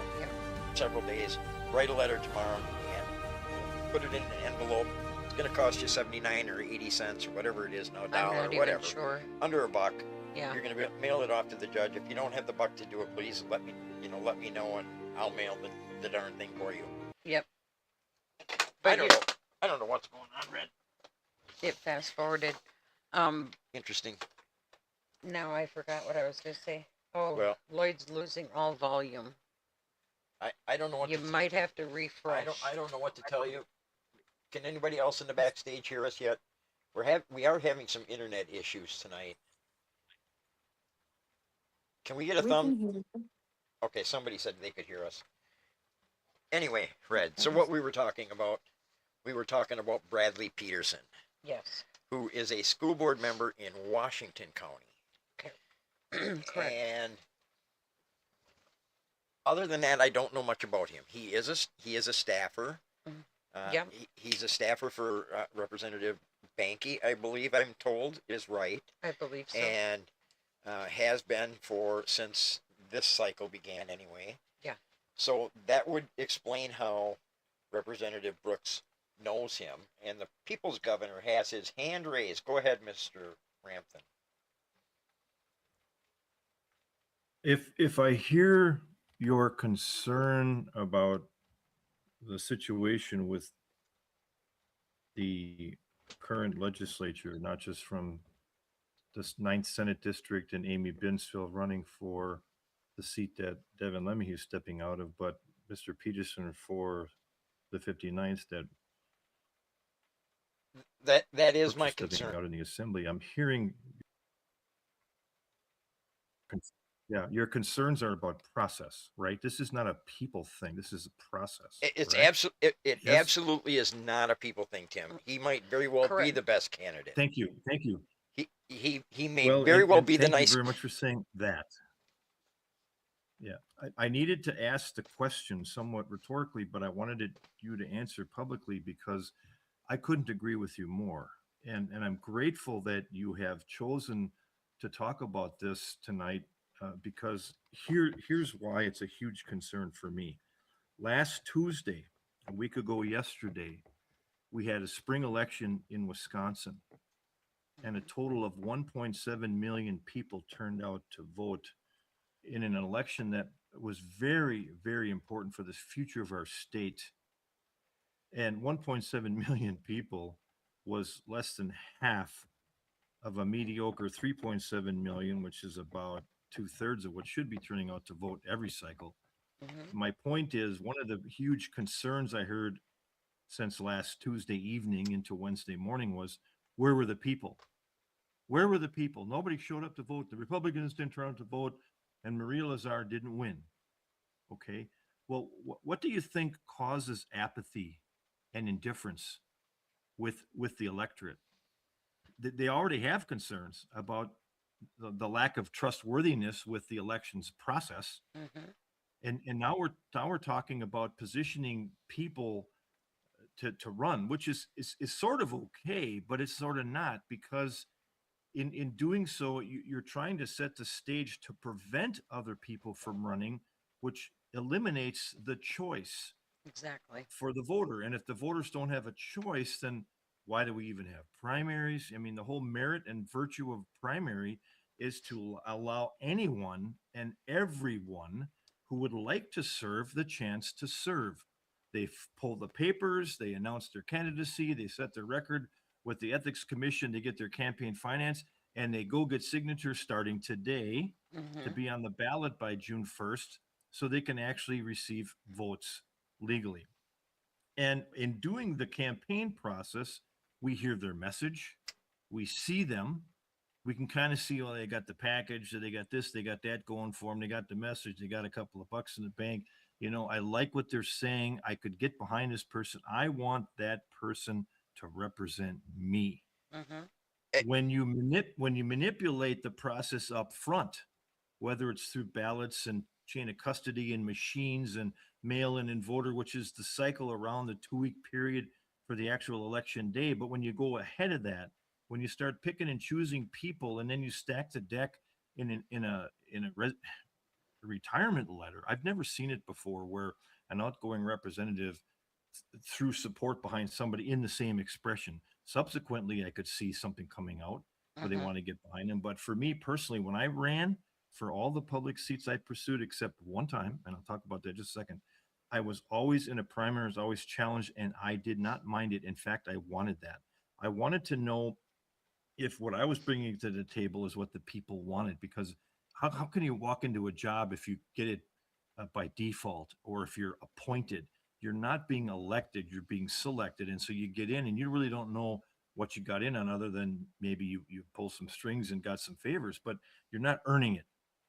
Speaker 2: several days. Write a letter tomorrow and put it in an envelope. It's going to cost you 79 or 80 cents or whatever it is now, dollar or whatever.
Speaker 4: Sure.
Speaker 2: Under $1.
Speaker 4: Yeah.
Speaker 2: You're going to mail it off to the judge. If you don't have the buck to do it, please let me know, and I'll mail the darn thing for you.
Speaker 4: Yep.
Speaker 2: I don't know what's going on, Red.
Speaker 4: It fast forwarded.
Speaker 2: Interesting.
Speaker 4: Now I forgot what I was going to say. Oh,
Speaker 2: well,
Speaker 4: Lloyd's losing all volume.
Speaker 2: I don't know what
Speaker 4: you might have to refresh.
Speaker 2: I don't know what to tell you. Can anybody else in the backstage hear us yet? We are having some internet issues tonight. Can we get a thumb? Okay, somebody said they could hear us. Anyway, Red, so what we were talking about Bradley Peterson.
Speaker 4: Yes.
Speaker 2: Who is a school board member in Washington County.
Speaker 4: Okay. Correct.
Speaker 2: And other than that, I don't know much about him. He is a staffer.
Speaker 4: Yeah.
Speaker 2: He's a staffer for Representative Banky, I believe I'm told is right.
Speaker 4: I believe so.
Speaker 2: And has been for since this cycle began anyway.
Speaker 4: Yeah.
Speaker 2: So that would explain how Representative Brooks knows him, and the people's governor has his hand raised. Go ahead, Mr. Rampton.
Speaker 5: If I hear your concern about the situation with the current legislature, not just from this 9th Senate District and Amy Binsfield running for the seat that Devin Lemmyhue is stepping out of, but Mr. Peterson for the 59th
Speaker 2: That is
Speaker 5: Brooks
Speaker 2: my
Speaker 5: stepping
Speaker 2: concern.
Speaker 5: out in the assembly. I'm hearing, yeah, your concerns are about process, right? This is not a people thing. This is a process.
Speaker 2: It's
Speaker 5: correct?
Speaker 2: it
Speaker 5: Yes.
Speaker 2: absolutely is not a people thing, Tim. He might very well be
Speaker 4: Correct.
Speaker 2: the best candidate.
Speaker 5: Thank you. Thank you.
Speaker 2: He may
Speaker 5: Well,
Speaker 2: very well
Speaker 5: and
Speaker 2: be the
Speaker 5: thank you
Speaker 2: nice.
Speaker 5: very much for saying that. Yeah, I needed to ask the question somewhat rhetorically, but I wanted you to answer publicly because I couldn't agree with you more. And I'm grateful that you have chosen to talk about this tonight because here's why it's a huge concern for me. Last Tuesday, a week ago yesterday, we had a spring election in Wisconsin, and a total of 1.7 million people turned out to vote in an election that was very, very important for the future of our state. And 1.7 million people was less than half of a mediocre 3.7 million, which is about 2/3 of what should be turning out to vote every cycle.
Speaker 4: Mhm.
Speaker 5: My point is, one of the huge concerns I heard since last Tuesday evening into Wednesday morning was, where were the people? Where were the people? Nobody showed up to vote. The Republicans didn't turn out to vote, and Maria Lazar didn't win. Okay. Well, what do you think causes apathy and indifference with the electorate? They already have concerns about the lack of trustworthiness with the elections process,
Speaker 4: Mhm.
Speaker 5: and now we're talking about positioning people to run, which is sort of okay, but it's sort of not, because in doing so, you're trying to set the stage to prevent other people from running, which eliminates the choice
Speaker 4: Exactly.
Speaker 5: for the voter. And if the voters don't have a choice, then why do we even have primaries? I mean, the whole merit and virtue of primary is to allow anyone and everyone who would like to serve the chance to serve. They pull the papers, they announce their candidacy, they set their record with the ethics commission, they get their campaign finance, and they go get signatures starting today to
Speaker 4: Mhm.
Speaker 5: be on the ballot by June 1st so they can actually receive votes legally. And in doing the campaign process, we hear their message, we see them, we can kind of see, oh, they got the package, they got this, they got that going for them, they got the message, they got a couple of bucks in the bank. You know, I like what they're saying. I could get behind this person. I want that person to represent me.
Speaker 4: Mhm.
Speaker 5: When you manipulate the process up front, whether it's through ballots and chain of custody and machines and mail-in and voter, which is the cycle around the 2-week period for the actual election day. But when you go ahead of that, when you start picking and choosing people, and then you stack the deck in a retirement letter, I've never seen it before, where an outgoing representative threw support behind somebody in the same expression. Subsequently, I could see something coming out where they
Speaker 4: Mhm.
Speaker 5: want to get behind him. But for me personally, when I ran for all the public seats I pursued, except one time, and I'll talk about that in just a second, I was always in a primary, I was always challenged, and I did not mind it. In fact, I wanted that. I wanted to know if what I was bringing to the table is what the people wanted, because how can you walk into a job if you get it by default, or if you're appointed? You're not being elected, you're being selected. And so you get in and you really don't know what you got in on, other than maybe you pull some strings and got some favors, but you're not earning it.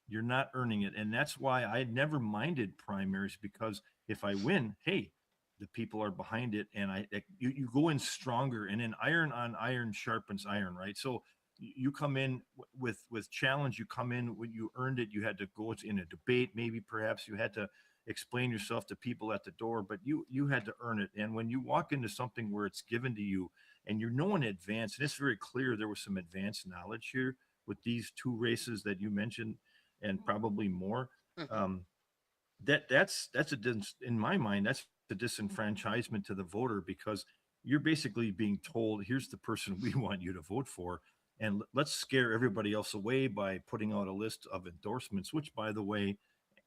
Speaker 5: You're not earning it. And that's why I never minded primaries, because if I win, hey, the people are behind it, and you go in stronger, and then iron on iron sharpens iron, right? So you come in with challenge, you come in when you earned it, you had to go in a debate, maybe perhaps you had to explain yourself to people at the door, but you had to earn it. And when you walk into something where it's given to you and you know in advance, and it's very clear there was some advanced knowledge here, with these two races that you mentioned, and probably more.
Speaker 4: Hmm.
Speaker 5: Um, that's in my mind, that's a disenfranchisement to the voter, because you're basically being told, here's the person we want you to vote for, and let's scare everybody else away by putting out a list of endorsements, which, by the way,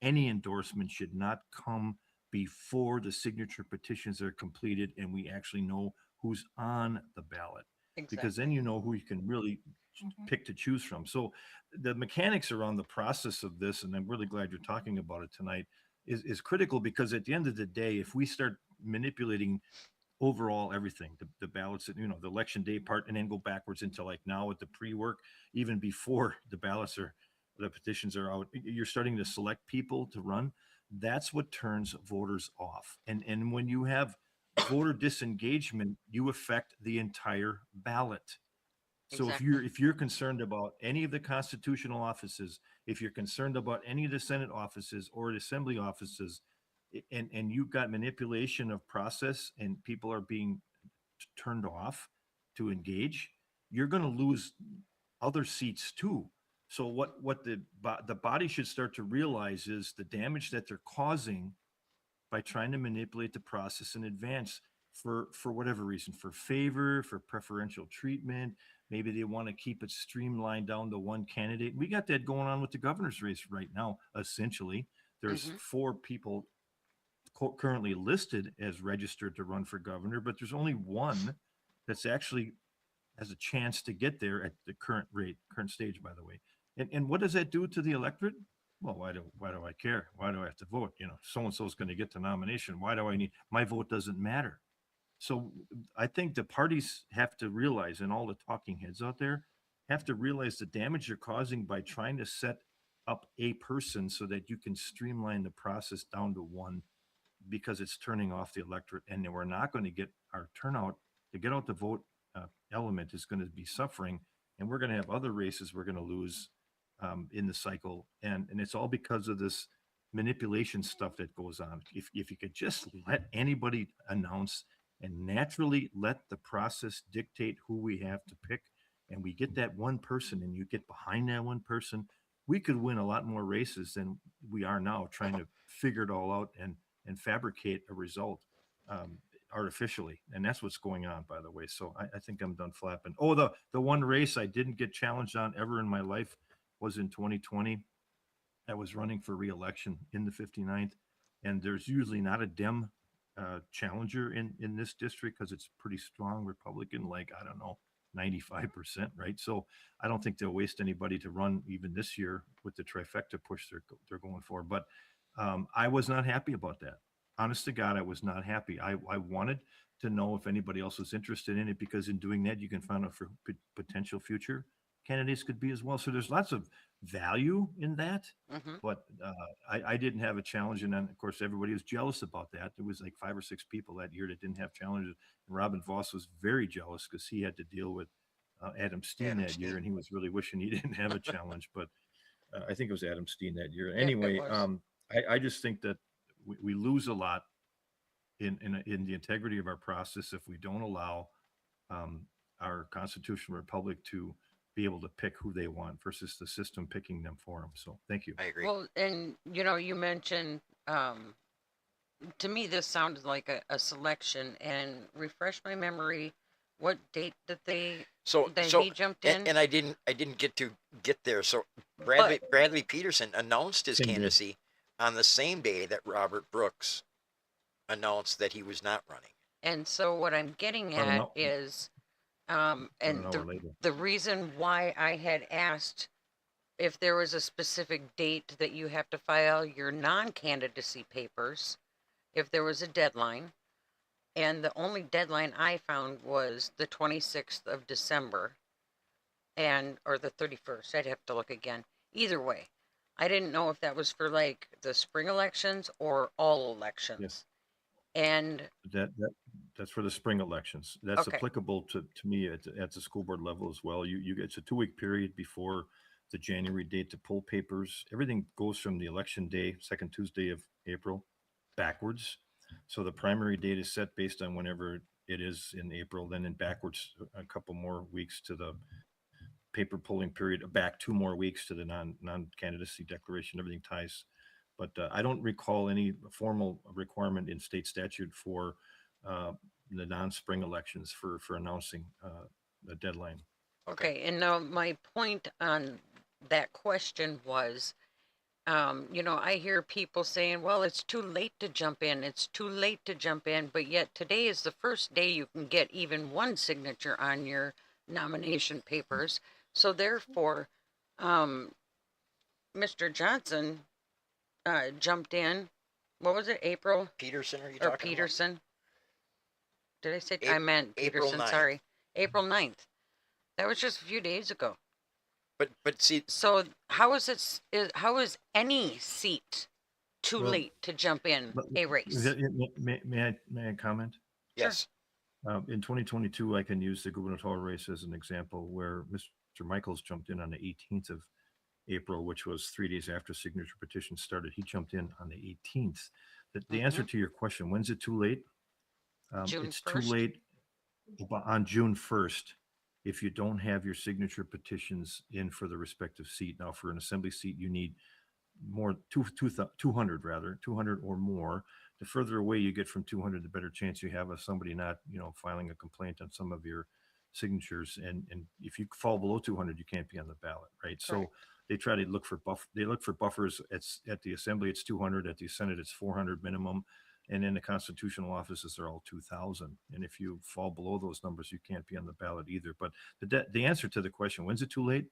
Speaker 5: any endorsement should not come before the signature petitions are completed and we actually know who's on the ballot, because then
Speaker 4: Exactly.
Speaker 5: you know who you can really pick to choose from. So the mechanics around the process of this, and I'm really glad you're talking about it tonight, is critical, because at the end of the day, if we start manipulating overall everything, the ballots, the election day part, and then go backwards into like now with the pre-work, even before the petitions are out, you're starting to select people to run. That's what turns voters off. And when you have voter disengagement, you affect the entire ballot. So if
Speaker 4: Exactly.
Speaker 5: you're concerned about any of the constitutional offices, if you're concerned about any of the Senate offices or the assembly offices, and you've got manipulation of process and people are being turned off to engage, you're going to lose other seats too. So what the body should start to realize is the damage that they're causing by trying to manipulate the process in advance for whatever reason, for favor, for preferential treatment. Maybe they want to keep it streamlined down to one candidate. We got that going on with the governor's race right now. Essentially, there's
Speaker 4: Hmm.
Speaker 5: 4 people currently listed as registered to run for governor, but there's only one that's actually has a chance to get there at the current stage, by the way. And what does that do to the electorate? Well, why do I care? Why do I have to vote? So and so is going to get the nomination. Why do I need my vote? Doesn't matter. So I think the parties have to realize, and all the talking heads out there have to realize the damage you're causing by trying to set up a person so that you can streamline the process down to one, because it's turning off the electorate, and then we're not going to get our turnout to get out the vote element is going to be suffering, and we're going to have other races we're going to lose in the cycle, and it's all because of this manipulation stuff that goes on. If you could just let anybody announce and naturally let the process dictate who we have to pick, and we get that one person, and you get behind that one person, we could win a lot more races than we are now trying to figure it all out and fabricate a result um, artificially. And that's what's going on, by the way. So I think I'm done flapping. Oh, the one race I didn't get challenged on ever in my life was in 2020. I was running for reelection in the 59th, and there's usually not a Dem challenger in this district because it's pretty strong Republican, like, I don't know, 95%, right? So I don't think they'll waste anybody to run even this year with the trifecta push they're going for. But I was not happy about that. Honest to God, I was not happy. I wanted to know if anybody else was interested in it, because in doing that, you can find out for potential future candidates could be as well. So there's lots of value in that.
Speaker 4: Hmm.
Speaker 5: But I didn't have a challenge. And then, of course, everybody was jealous about that. There was like 5 or 6 people that year that didn't have challenges. And Robin Voss was very jealous because he had to deal with Adam Steen
Speaker 2: Adam
Speaker 5: that year.
Speaker 2: Steen.
Speaker 5: And he was really wishing he didn't have a challenge. But I think it was Adam Steen that year.
Speaker 4: Yep, it
Speaker 5: Anyway,
Speaker 4: was.
Speaker 5: I just think that we lose a lot in the integrity of our process if we don't allow um, our constitutional republic to be able to pick who they want versus the system picking them for them. So thank you.
Speaker 2: I agree.
Speaker 4: Well, and you mentioned, to me, this sounded like a selection. And refresh my memory, what date did
Speaker 2: So
Speaker 4: that
Speaker 2: so
Speaker 4: he jumped
Speaker 2: and,
Speaker 4: in?
Speaker 2: and I didn't get to get there. So
Speaker 4: But
Speaker 2: Bradley Peterson announced his
Speaker 5: Same day.
Speaker 2: candidacy on the same day that Robert Brooks announced that he was not running.
Speaker 4: and so what I'm getting
Speaker 5: About an
Speaker 4: at
Speaker 5: hour,
Speaker 4: is,
Speaker 5: about an
Speaker 4: and
Speaker 5: hour later.
Speaker 4: the reason why I had asked if there was a specific date that you have to file your non-candidacy papers, if there was a deadline, and the only deadline I found was the 26th of December, and or the 31st. I'd have to look again. Either way, I didn't know if that was for like the spring elections or all elections.
Speaker 5: Yes.
Speaker 4: And
Speaker 5: That's for the spring elections. That's
Speaker 4: okay,
Speaker 5: applicable to me at the school board level as well. You it's a 2-week period before the January date to pull papers. Everything goes from the election day, second Tuesday of April, backwards. So the primary date is set based on whenever it is in April, then backwards a couple more weeks to the paper polling period back 2 more weeks to the non-candidacy declaration. Everything ties. But I don't recall any formal requirement in state statute for the non-spring elections for announcing the deadline.
Speaker 4: Okay, and now my point on that question was, I hear people saying, well, it's too late to jump in. It's too late to jump in. But yet today is the first day you can get even one signature on your nomination papers. So therefore, Mr. Johnson jumped in. What was it, April?
Speaker 2: Peterson, are you
Speaker 4: Or
Speaker 2: talking
Speaker 4: Peterson? Did I say?
Speaker 2: April,
Speaker 4: I meant
Speaker 2: April
Speaker 4: Peterson,
Speaker 2: 9th.
Speaker 4: sorry. April 9th. That was just a few days ago.
Speaker 2: But see,
Speaker 4: So how how is any seat too late to jump in a race?
Speaker 5: May I comment?
Speaker 2: yes.
Speaker 5: In 2022, I can use the gubernatorial race as an example where Mr. Michaels jumped in on the 18th of April, which was 3 days after signature petition started. He jumped in on the 18th. The answer to your question, when's it too late?
Speaker 4: June
Speaker 5: It's
Speaker 4: 1st?
Speaker 5: too late on June 1st if you don't have your signature petitions in for the respective seat. Now, for an assembly seat, you need more, 200 or more. The further away you get from 200, the better chance you have of somebody not, filing a complaint on some of your signatures. And if you fall below 200, you can't be on the ballot, right? So they try to look for buffers. At the assembly, it's 200. At the Senate, it's 400 minimum. And in the constitutional offices, they're all 2,000. And if you fall below those numbers, you can't be on the ballot either. But the answer to the question, when's it too late?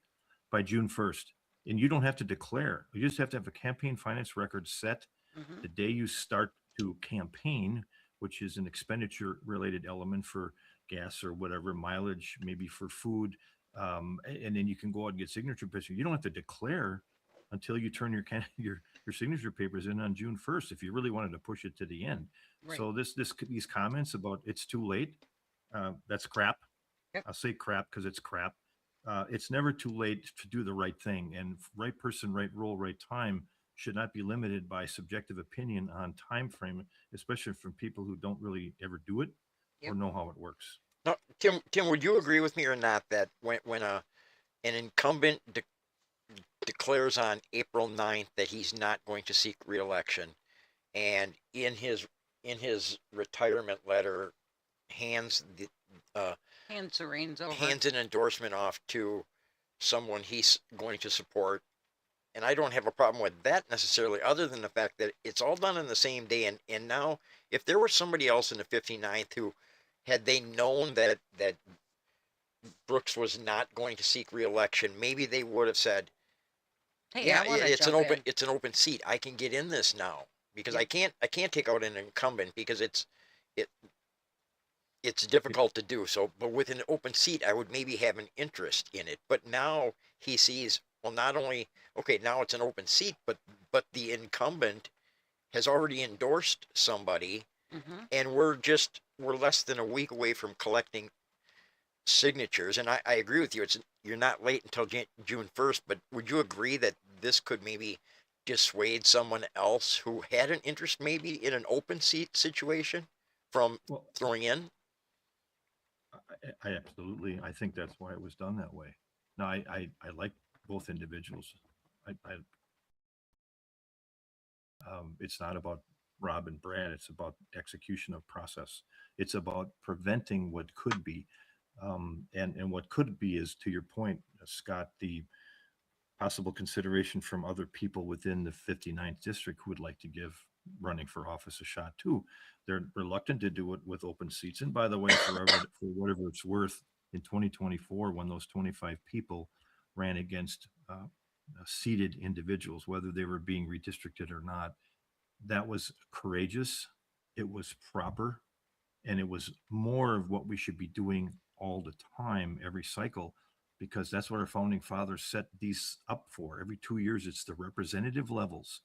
Speaker 5: By June 1st. And you don't have to declare. You just have to have a campaign finance record set the day you start to campaign, which is an expenditure related element for gas or whatever, mileage, maybe for food. And then you can go out and get signature petitions. You don't have to declare until you turn your signature papers in on June 1st if you really wanted to push it to the end.
Speaker 4: Right.
Speaker 5: So these comments about it's too late, that's crap.
Speaker 4: Yep.
Speaker 5: I'll say crap because it's crap. It's never too late to do the right thing, and right person, right role, right time should not be limited by subjective opinion on time frame, especially from people who don't really ever do it or know how it works.
Speaker 2: Now, Tim, would you agree with me or not that when an incumbent declares on April 9th that he's not going to seek re-election, and in his retirement letter hands an endorsement off to someone he's going to support, and I don't have a problem with that necessarily, other than the fact that it's all done in the same day. And now, if there was somebody else in the 59th who, had they known that Brooks was not going to seek re-election, maybe they would have said,
Speaker 4: Hey,
Speaker 2: yeah, it's an open seat. I can get in this now because I can't take out an incumbent because it's difficult to do. So, but with an open seat, I would maybe have an interest in it. But now he sees, well, not only, okay, now it's an open seat, but the incumbent has already endorsed somebody, and we're less than a week away from collecting signatures. And I agree with you. You're not late until June 1st, but would you agree that this could maybe dissuade someone else who had an interest maybe in an open seat situation from throwing in?
Speaker 5: I absolutely. I think that's why it was done that way. Now, I like both individuals. It's not about Rob and Brad. It's about execution of process. It's about preventing what could be. And what could be is, to your point, Scott, the possible consideration from other people within the 59th district who would like to give running for office a shot too. They're reluctant to do it with open seats. And by the way, for whatever it's worth, in 2024, when those 25 people ran against seated individuals, whether they were being redistricted or not, that was courageous. It was proper. And it was more of what we should be doing all the time, every cycle, because that's what our founding fathers set these up for. Every 2 years, it's the representative levels.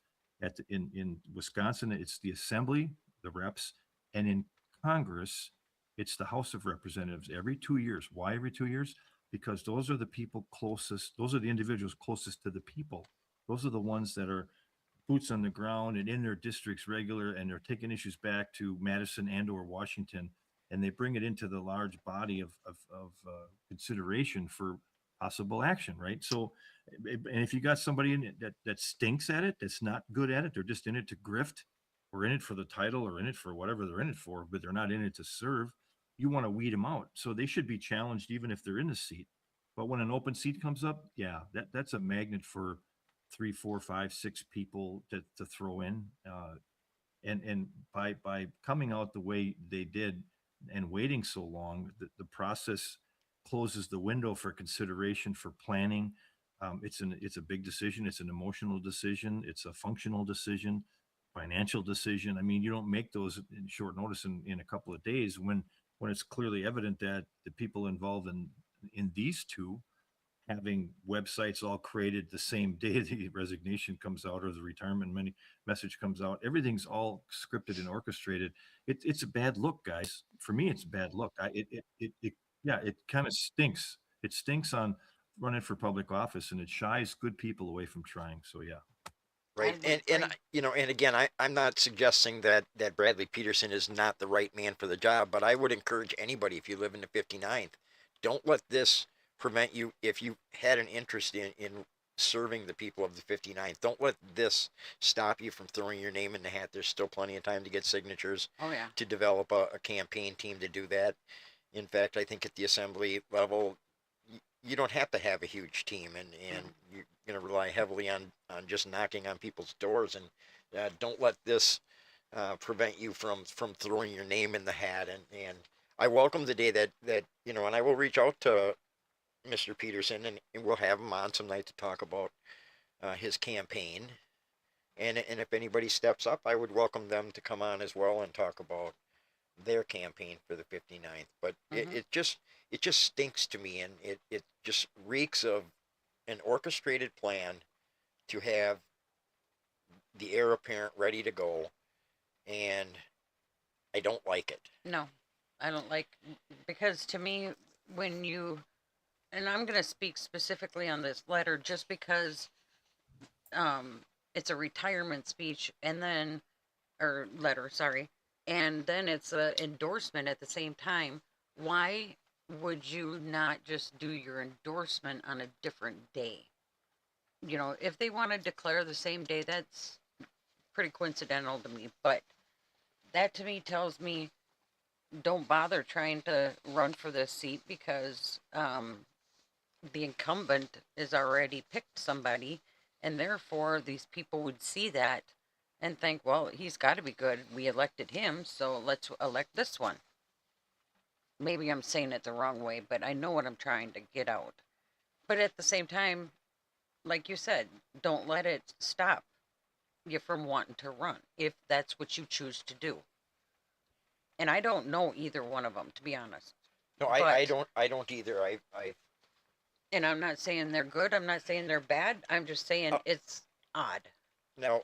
Speaker 5: In Wisconsin, it's the assembly, the reps, and in Congress, it's the House of Representatives every 2 years. Why every 2 years? Because those are the people closest, those are the individuals closest to the people. Those are the ones that are boots on the ground and in their districts regular, and they're taking issues back to Madison and or Washington, and they bring it into the large body of consideration for possible action, right? So, and if you got somebody in it that stinks at it, that's not good at it, they're just in it to grift, or in it for the title, or in it for whatever they're in it for, but they're not in it to serve. You want to weed them out, so they should be challenged even if they're in the seat. But when an open seat comes up, yeah, that's a magnet for three, four, five, six people to throw in. And by coming out the way they did and waiting so long, the process closes the window for consideration for planning. It's a big decision. It's an emotional decision. It's a functional decision, financial decision. I mean, you don't make those in short notice in a couple of days when it's clearly evident that the people involved in these two having websites all created the same day the resignation comes out or the retirement message comes out. Everything's all scripted and orchestrated. It's a bad look, guys. For me, it's a bad look. Yeah, it kind of stinks. It stinks on running for public office, and it shies good people away from trying. So yeah.
Speaker 2: Right. And again, I'm not suggesting that Bradley Peterson is not the right man for the job, but I would encourage anybody, if you live in the 59th, don't let this prevent you. If you had an interest in serving the people of the 59th, don't let this stop you from throwing your name in the hat. There's still plenty of time to get signatures, to develop a campaign team to do that. In fact, I think at the assembly level, you don't have to have a huge team, and you're going to rely heavily on just knocking on people's doors. And don't let this prevent you from throwing your name in the hat. And I welcome the day that and I will reach out to Mr. Peterson, and we'll have him on some night to talk about his campaign. And if anybody steps up, I would welcome them to come on as well and talk about their campaign for the 59th. But it just stinks to me, and it just reeks of an orchestrated plan to have the heir apparent ready to go, and I don't like it.
Speaker 4: No, I don't like, because to me, when you, and I'm going to speak specifically on this letter just because it's a retirement speech, and then, or letter, sorry, and then it's an endorsement at the same time. Why would you not just do your endorsement on a different day? If they want to declare the same day, that's pretty coincidental to me, but that to me tells me don't bother trying to run for this seat, because the incumbent has already picked somebody, and therefore these people would see that and think, well, he's got to be good. We elected him, so let's elect this one. Maybe I'm saying it the wrong way, but I know what I'm trying to get out. But at the same time, like you said, don't let it stop you from wanting to run if that's what you choose to do. And I don't know either one of them, to be honest.
Speaker 2: No, I don't either. I
Speaker 4: And I'm not saying they're good. I'm not saying they're bad. I'm just saying it's odd.
Speaker 2: Now,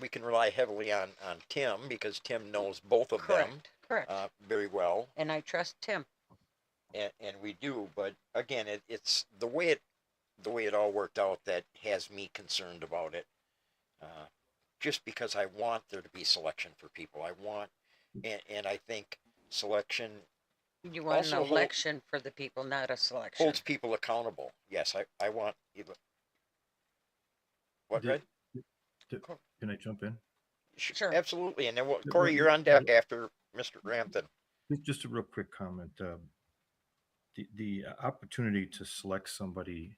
Speaker 2: we can rely heavily on Tim, because Tim knows both of them
Speaker 4: Correct.
Speaker 2: very well,
Speaker 4: And I trust Tim.
Speaker 2: and we do. But again, it's the way it all worked out that has me concerned about it. Just because I want there to be selection for people, and I think selection
Speaker 4: You want an
Speaker 2: also
Speaker 4: election for the people, not a selection.
Speaker 2: holds people accountable. Yes, I want either. What,
Speaker 5: Did-
Speaker 2: Red?
Speaker 5: Can I jump in?
Speaker 4: Sure.
Speaker 2: Absolutely. And then Corey, you're on deck after Mr. Rampton.
Speaker 5: Just a real quick comment. The opportunity to select somebody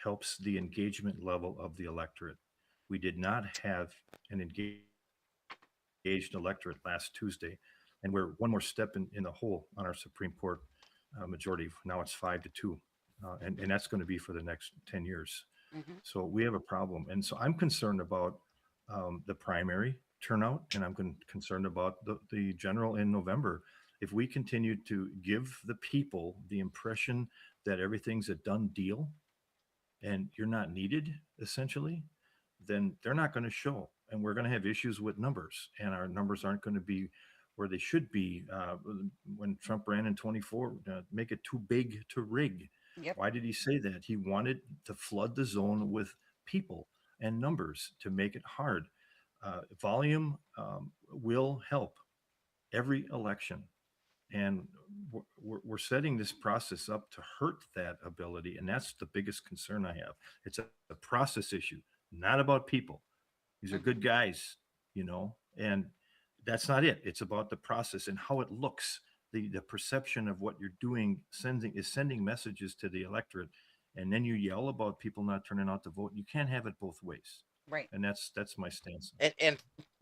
Speaker 5: helps the engagement level of the electorate. We did not have an engaged electorate last Tuesday, and we're one more step in the hole on our Supreme Court majority. Now it's 5-2, and that's going to be for the next 10 years. So we have a problem, and so I'm concerned about the primary turnout, and I'm concerned about the general in November. If we continue to give the people the impression that everything's a done deal and you're not needed, essentially, then they're not going to show, and we're going to have issues with numbers, and our numbers aren't going to be where they should be. When Trump ran in 24, make it too big to rig.
Speaker 4: Yep.
Speaker 5: Why did he say that? He wanted to flood the zone with people and numbers to make it hard. Volume will help every election, And we're setting this process up to hurt that ability. And that's the biggest concern I have. It's a process issue, not about people. These are good guys, and that's not it. It's about the process and how it looks. The perception of what you're doing sending messages to the electorate, and then you yell about people not turning out to vote. You can't have it both ways.
Speaker 4: Right.
Speaker 5: And that's my stance.
Speaker 2: And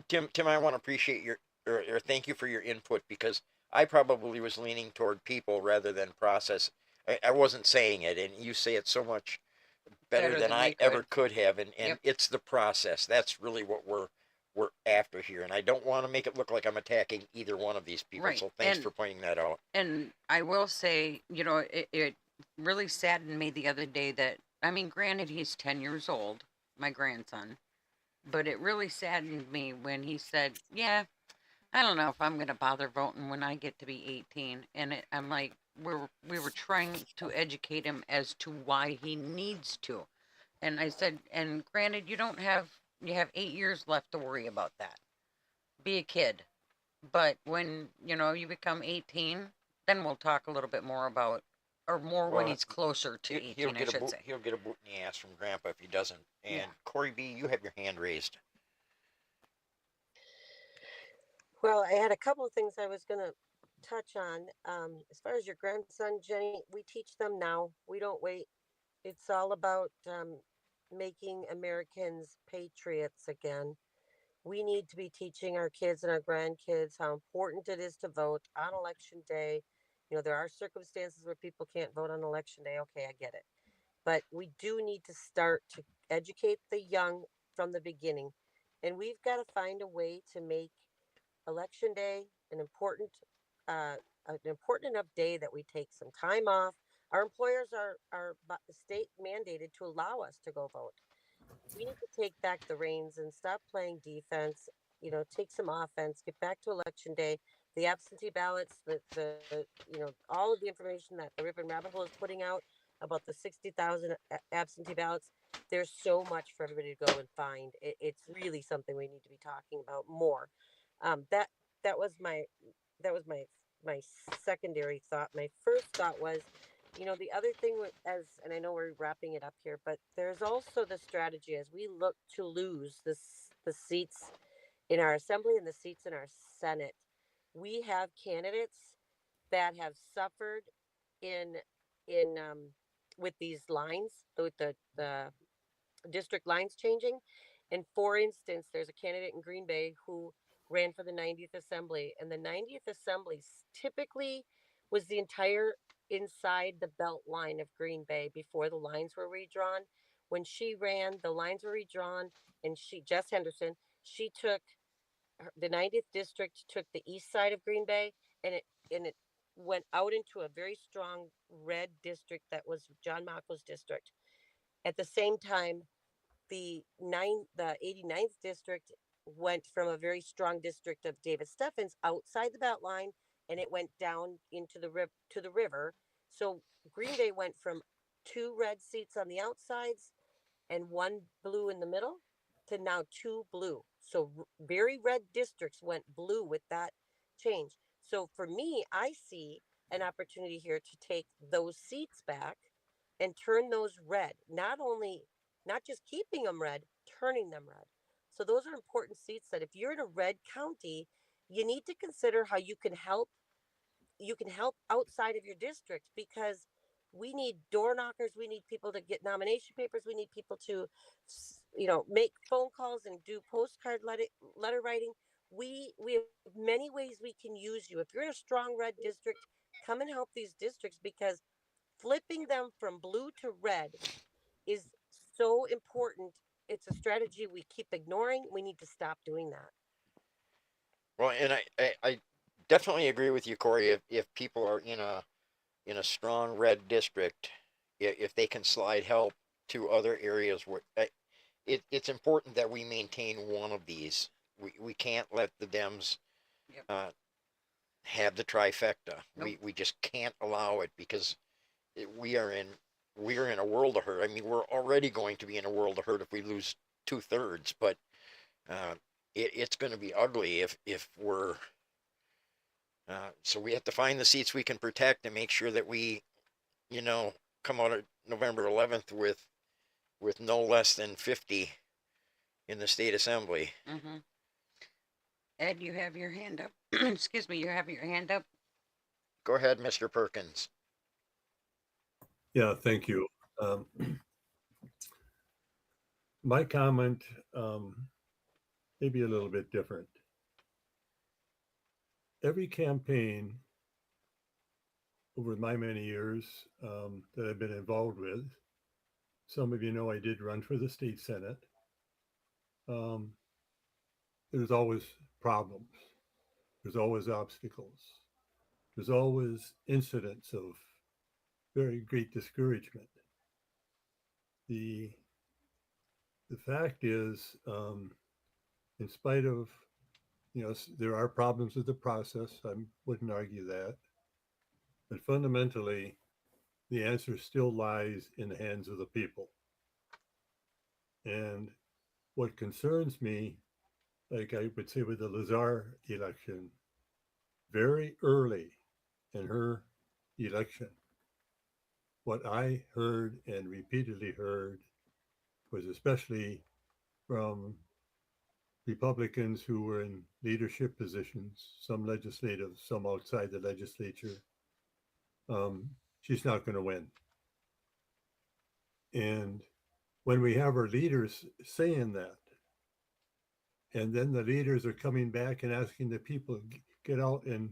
Speaker 2: Tim, I want to appreciate or thank you for your input, because I probably was leaning toward people rather than process. I wasn't saying it, and you say it so much better than I ever could have, and
Speaker 4: Yep.
Speaker 2: it's the process. That's really what we're after here, and I don't want to make it look like I'm attacking either one of these people.
Speaker 4: Right.
Speaker 2: So thanks for pointing that out.
Speaker 4: And I will say, it really saddened me the other day that, I mean, granted, he's 10 years old, my grandson, but it really saddened me when he said, yeah, I don't know if I'm going to bother voting when I get to be 18. And I'm like, we were trying to educate him as to why he needs to. And I said, and granted, you have 8 years left to worry about that. Be a kid. But when, you become 18, then we'll talk a little bit more about, or more when he's closer to 18, I should say.
Speaker 2: He'll get a boot in the ass from Grandpa if he doesn't. And
Speaker 4: Yeah.
Speaker 2: Corey B., you have your hand raised.
Speaker 6: Well, I had a couple of things I was going to touch on. As far as your grandson, Jenny, we teach them now. We don't wait. It's all about making Americans patriots again. We need to be teaching our kids and our grandkids how important it is to vote on election day. There are circumstances where people can't vote on election day. Okay, I get it. But we do need to start to educate the young from the beginning. And we've got to find a way to make election day an important enough day that we take some time off. Our employers are state mandated to allow us to go vote. We need to take back the reins and stop playing defense. Take some offense. Get back to election day. The absentee ballots, the all of the information that the RiponRabbitHole is putting out about the 60,000 absentee ballots. There's so much for everybody to go and find. It's really something we need to be talking about more. That was my secondary thought. My first thought was, the other thing and I know we're wrapping it up here, but there's also the strategy as we look to lose the seats in our assembly and the seats in our Senate. We have candidates that have suffered in with these lines, with the district lines changing. And for instance, there's a candidate in Green Bay who ran for the 90th Assembly, and the 90th Assembly typically was the entire inside the belt line of Green Bay before the lines were redrawn. When she ran, the lines were redrawn, and Jess Henderson, she took the 90th district, took the east side of Green Bay, and it went out into a very strong red district that was John Maco's district. At the same time, the 89th district went from a very strong district of David Steffens outside the belt line, and it went down into to the river. So Green Bay went from 2 red seats on the outsides and 1 blue in the middle to now 2 blue. So very red districts went blue with that change. So for me, I see an opportunity here to take those seats back and turn those red. Not just keeping them red, turning them red. So those are important seats that if you're in a red county, you need to consider how you can help outside of your district, because we need door knockers. We need people to get nomination papers. We need people to, make phone calls and do postcard letter writing. We have many ways we can use you. If you're in a strong red district, come and help these districts, because flipping them from blue to red is so important. It's a strategy we keep ignoring. We need to stop doing that.
Speaker 2: Well, and I definitely agree with you, Corey. If people are in a strong red district, if they can slide help to other areas where it's important that we maintain one of these. We can't let the Dems have the trifecta.
Speaker 4: Nope.
Speaker 2: We just can't allow it, because we are in a world of hurt. I mean, we're already going to be in a world of hurt if we lose 2/3, but it's going to be ugly if we're So we have to find the seats we can protect and make sure that we, come out of November 11th with no less than 50 in the state assembly.
Speaker 4: Mm-hmm. Ed, you have your hand up. Excuse me, you have your hand up.
Speaker 2: Go ahead, Mr. Perkins.
Speaker 7: Yeah, thank you. My comment may be a little bit different. Every campaign over my many years that I've been involved with, some of you know I did run for the state senate. There's always problems. There's always obstacles. There's always incidents of very great discouragement. The fact is, in spite of, there are problems with the process. I wouldn't argue that. But fundamentally, the answer still lies in the hands of the people. And what concerns me, like I would say with the Lazar election, very early in her election, what I heard and repeatedly heard was, especially from Republicans who were in leadership positions, some legislative, some outside the legislature, she's not going to win. And when we have our leaders saying that, and then the leaders are coming back and asking the people, get out and,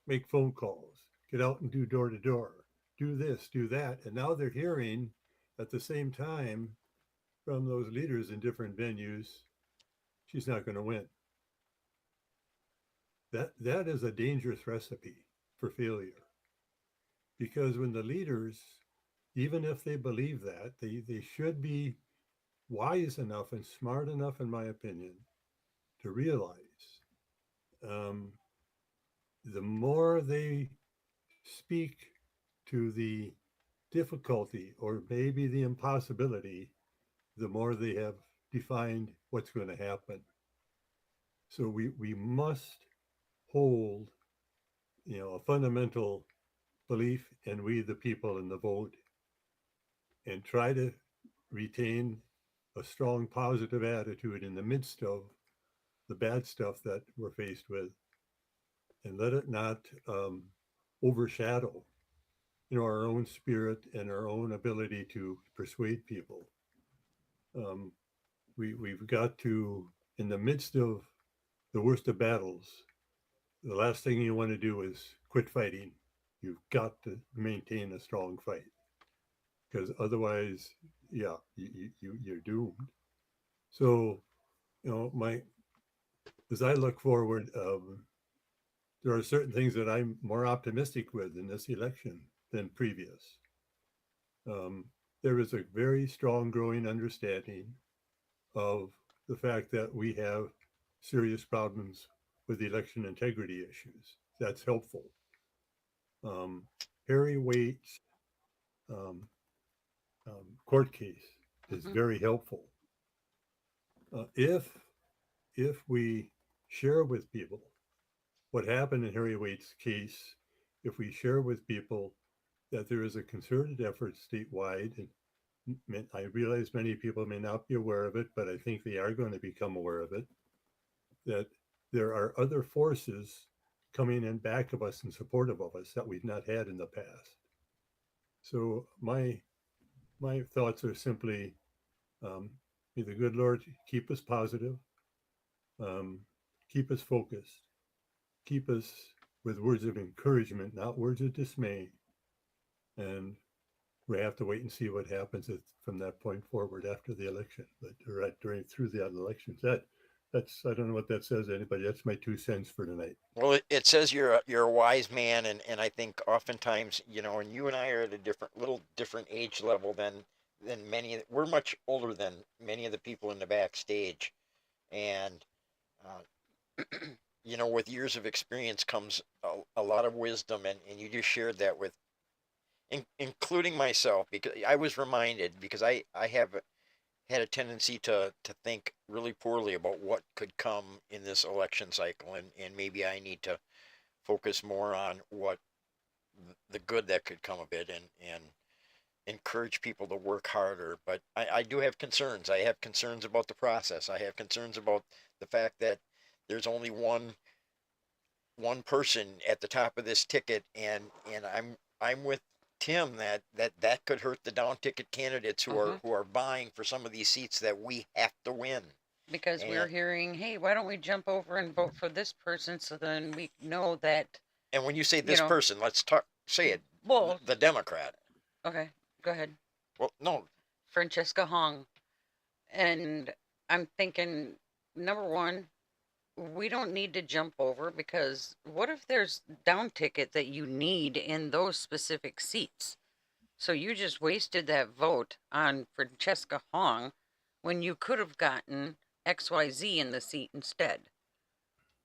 Speaker 7: make phone calls, get out and do door to door, do this, do that. And now they're hearing at the same time from those leaders in different venues, she's not going to win. That is a dangerous recipe for failure. Because when the leaders, even if they believe that, they should be wise enough and smart enough, in my opinion, to realize the more they speak to the difficulty or maybe the impossibility, the more they have defined what's going to happen. So we must hold, a fundamental belief in we the people in the vote, and try to retain a strong positive attitude in the midst of the bad stuff that we're faced with, and let it not overshadow our own spirit and our own ability to persuade people. We've got to, in the midst of the worst of battles, the last thing you want to do is quit fighting. You've got to maintain a strong fight, because otherwise, yeah, you're doomed. So, as I look forward, there are certain things that I'm more optimistic with in this election than previous. There is a very strong growing understanding of the fact that we have serious problems with election integrity issues. That's helpful. Harry Waite's court case is very helpful. If we share with people what happened in Harry Waite's case, if we share with people that there is a concerted effort statewide, and I realize many people may not be aware of it, but I think they are going to become aware of it, that there are other forces coming in back of us and supportive of us that we've not had in the past. So my thoughts are simply, may the good Lord keep us positive, keep us focused, keep us with words of encouragement, not words of dismay. And we have to wait and see what happens from that point forward after the election, but through the elections. That's I don't know what that says to anybody. That's my 2 cents for tonight.
Speaker 2: Well, it says you're a wise man, and I think oftentimes, and you and I are at a little different age level than many. We're much older than many of the people in the backstage, and with years of experience comes a lot of wisdom, and you just shared that with, including myself, because I was reminded, because I have had a tendency to think really poorly about what could come in this election cycle, and maybe I need to focus more on what the good that could come of it, and encourage people to work harder. But I do have concerns. I have concerns about the process. I have concerns about the fact that there's only one person at the top of this ticket, and I'm with Tim that could hurt the down ticket candidates who
Speaker 4: Mhm.
Speaker 2: are vying for some of these seats that we have to win.
Speaker 4: Because we're
Speaker 2: And
Speaker 4: hearing, hey, why don't we jump over and vote for this person so then we know that,
Speaker 2: and when you say
Speaker 4: you
Speaker 2: this
Speaker 4: know,
Speaker 2: person, let's say it,
Speaker 4: well,
Speaker 2: the Democrat.
Speaker 4: okay, go ahead.
Speaker 2: Well, no,
Speaker 4: Francesca Hong. And I'm thinking, number one, we don't need to jump over because what if there's down ticket that you need in those specific seats? So you just wasted that vote on Francesca Hong when you could have gotten XYZ in the seat instead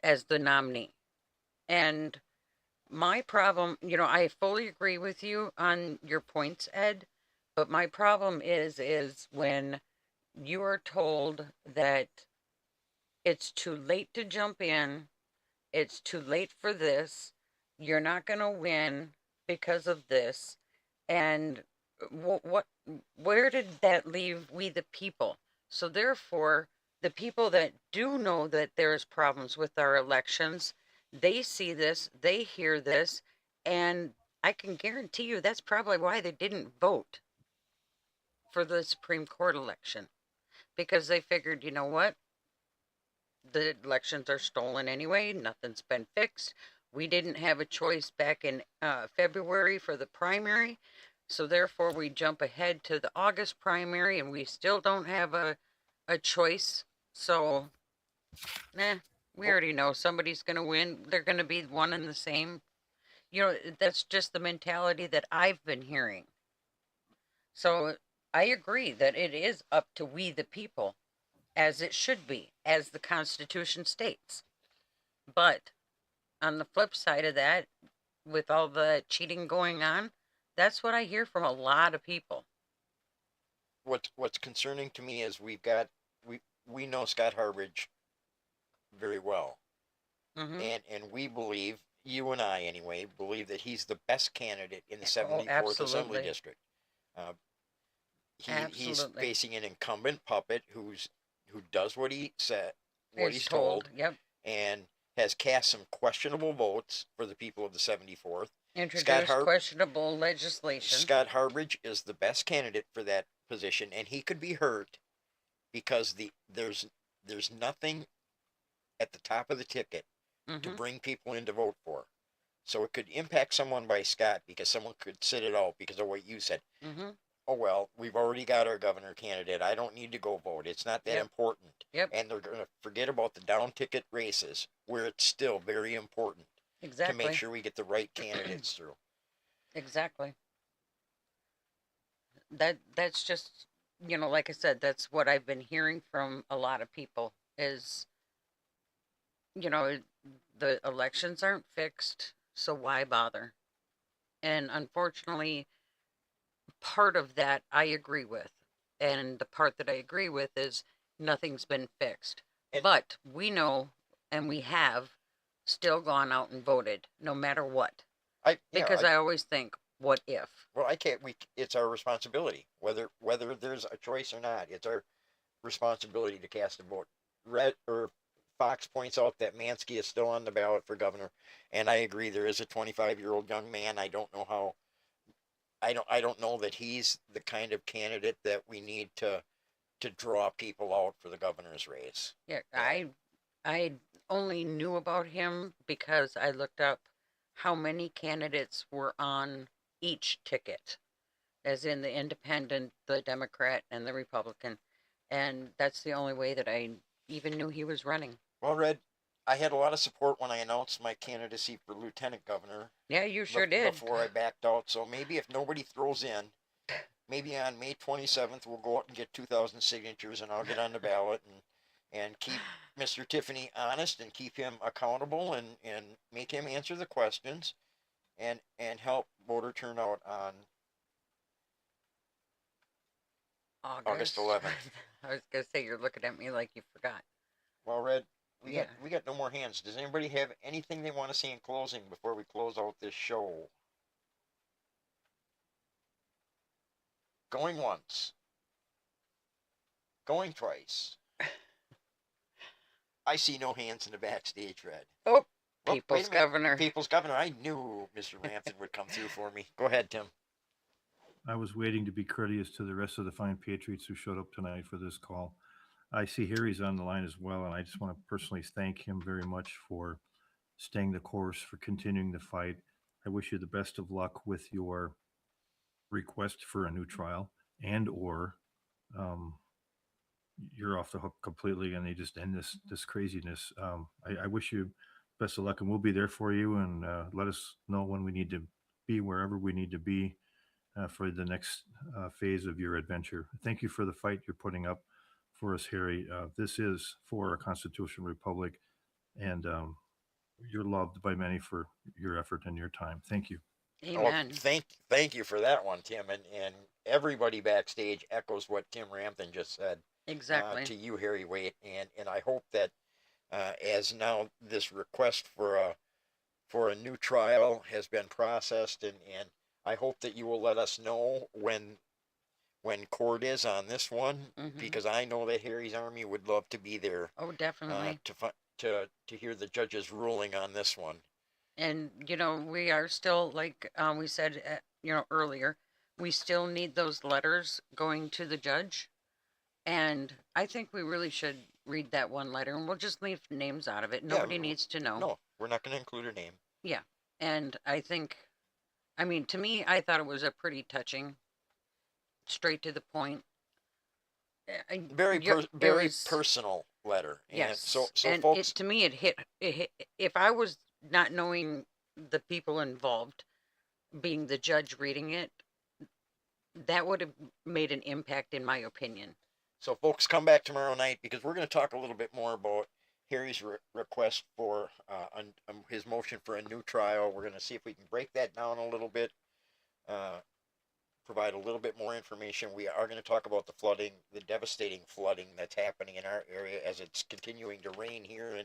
Speaker 4: as the nominee. And my problem, I fully agree with you on your points, Ed, but my problem is when you are told that it's too late to jump in, it's too late for this, you're not going to win because of this, and what where did that leave we the people? So therefore, the people that do know that there's problems with our elections, they see this, they hear this, and I can guarantee you that's probably why they didn't vote for the Supreme Court election, because they figured, you know what, the elections are stolen anyway, nothing's been fixed. We didn't have a choice back in February for the primary, so therefore we jump ahead to the August primary and we still don't have a choice. So, we already know somebody's going to win. They're going to be one and the same. That's just the mentality that I've been hearing. So I agree that it is up to we the people, as it should be, as the Constitution states. But on the flip side of that, with all the cheating going on, that's what I hear from a lot of people.
Speaker 2: what's concerning to me is we know Scott Harbridge very well,
Speaker 4: Mm-hmm.
Speaker 2: and we believe, you and I anyway, believe that he's the best candidate in the
Speaker 4: Oh,
Speaker 2: 74th Assembly
Speaker 4: absolutely.
Speaker 2: District. Uh, he's
Speaker 4: Absolutely.
Speaker 2: facing an incumbent puppet who does what
Speaker 4: Is
Speaker 2: he's
Speaker 4: told.
Speaker 2: told,
Speaker 4: Yep.
Speaker 2: and has cast some questionable votes for the people of the 74th.
Speaker 4: Introduced questionable legislation.
Speaker 2: Scott Harbridge is the best candidate for that position, and he could be hurt because there's nothing at the top of the ticket to
Speaker 4: Mm-hmm.
Speaker 2: bring people in to vote for. So it could impact someone by Scott because someone could sit it out because of what you said.
Speaker 4: Mm-hmm.
Speaker 2: Oh, well, we've already got our governor candidate. I don't need to go vote. It's not that
Speaker 4: Yep.
Speaker 2: important.
Speaker 4: Yep.
Speaker 2: And they're going to forget about the down ticket races where it's still very important to
Speaker 4: Exactly.
Speaker 2: make sure we get the right candidates through.
Speaker 4: Exactly. That's just, like I said, that's what I've been hearing from a lot of people is, the elections aren't fixed, so why bother? And unfortunately, part of that I agree with. And the part that I agree with is nothing's been fixed.
Speaker 2: And
Speaker 4: But we know and we have still gone out and voted no matter what. Because I always think, what if?
Speaker 2: well, I can't. It's our responsibility, whether there's a choice or not. It's our responsibility to cast a vote. Fox points out that Mansky is still on the ballot for governor, and I agree. There is a 25-year-old young man. I don't know how. I don't know that he's the kind of candidate that we need to draw people out for the governor's race.
Speaker 4: Yeah, I only knew about him because I looked up how many candidates were on each ticket, as in the independent, the Democrat, and the Republican. And that's the only way that I even knew he was running.
Speaker 2: Well, Red, I had a lot of support when I announced my candidacy for lieutenant governor.
Speaker 4: Yeah, you sure did.
Speaker 2: Before I backed out. So maybe if nobody throws in, maybe on May 27th we'll go out and get 2,000 signatures, and I'll get on the ballot and keep Mr. Tiffany honest and keep him accountable and make him answer the questions and help voter turnout on August 11th.
Speaker 4: I was going to say, you're looking at me like you forgot.
Speaker 2: Well, Red, We got no more hands. Does anybody have anything they want to see in closing before we close out this show? Going once. Going twice. I see no hands in the backstage, Red.
Speaker 4: Oh,
Speaker 2: Well,
Speaker 4: people's
Speaker 2: wait a minute.
Speaker 4: governor.
Speaker 2: People's governor. I knew Mr. Rampton would come through for me. Go ahead, Tim.
Speaker 5: I was waiting to be courteous to the rest of the fine patriots who showed up tonight for this call. I see Harry's on the line as well, and I just want to personally thank him very much for staying the course, for continuing the fight. I wish you the best of luck with your request for a new trial, and or you're off the hook completely and they just end this craziness. I wish you best of luck, and we'll be there for you, and let us know when we need to be wherever we need to be for the next phase of your adventure. Thank you for the fight you're putting up for us, Harry. This is for a constitutional republic, and you're loved by many for your effort and your time. Thank you.
Speaker 4: Amen.
Speaker 2: Oh, thank you for that one, Tim. And everybody backstage echoes what Tim Rampton just said.
Speaker 4: Exactly.
Speaker 2: To you, Harry Waite, and I hope that as now this request for a new trial has been processed, and I hope that you will let us know when court is on this one, because I know that Harry's Army would love to be there.
Speaker 4: Oh, definitely.
Speaker 2: To hear the judge's ruling on this one.
Speaker 4: And we are still, like we said earlier, we still need those letters going to the judge. And I think we really should read that one letter, and we'll just leave names out of it. Nobody needs to know.
Speaker 2: No, we're not going to include her name.
Speaker 4: Yeah. And I think, to me, I thought it was a pretty touching, straight to the point.
Speaker 2: Very personal letter.
Speaker 4: Yes.
Speaker 2: And so
Speaker 4: and
Speaker 2: folks,
Speaker 4: to me, it hit. If I was not knowing the people involved, being the judge reading it, that would have made an impact, in my opinion.
Speaker 2: So folks, come back tomorrow night, because we're going to talk a little bit more about Harry's request for his motion for a new trial. We're going to see if we can break that down a little bit, provide a little bit more information. We are going to talk about the flooding, the devastating flooding that's happening in our area as it's continuing to rain here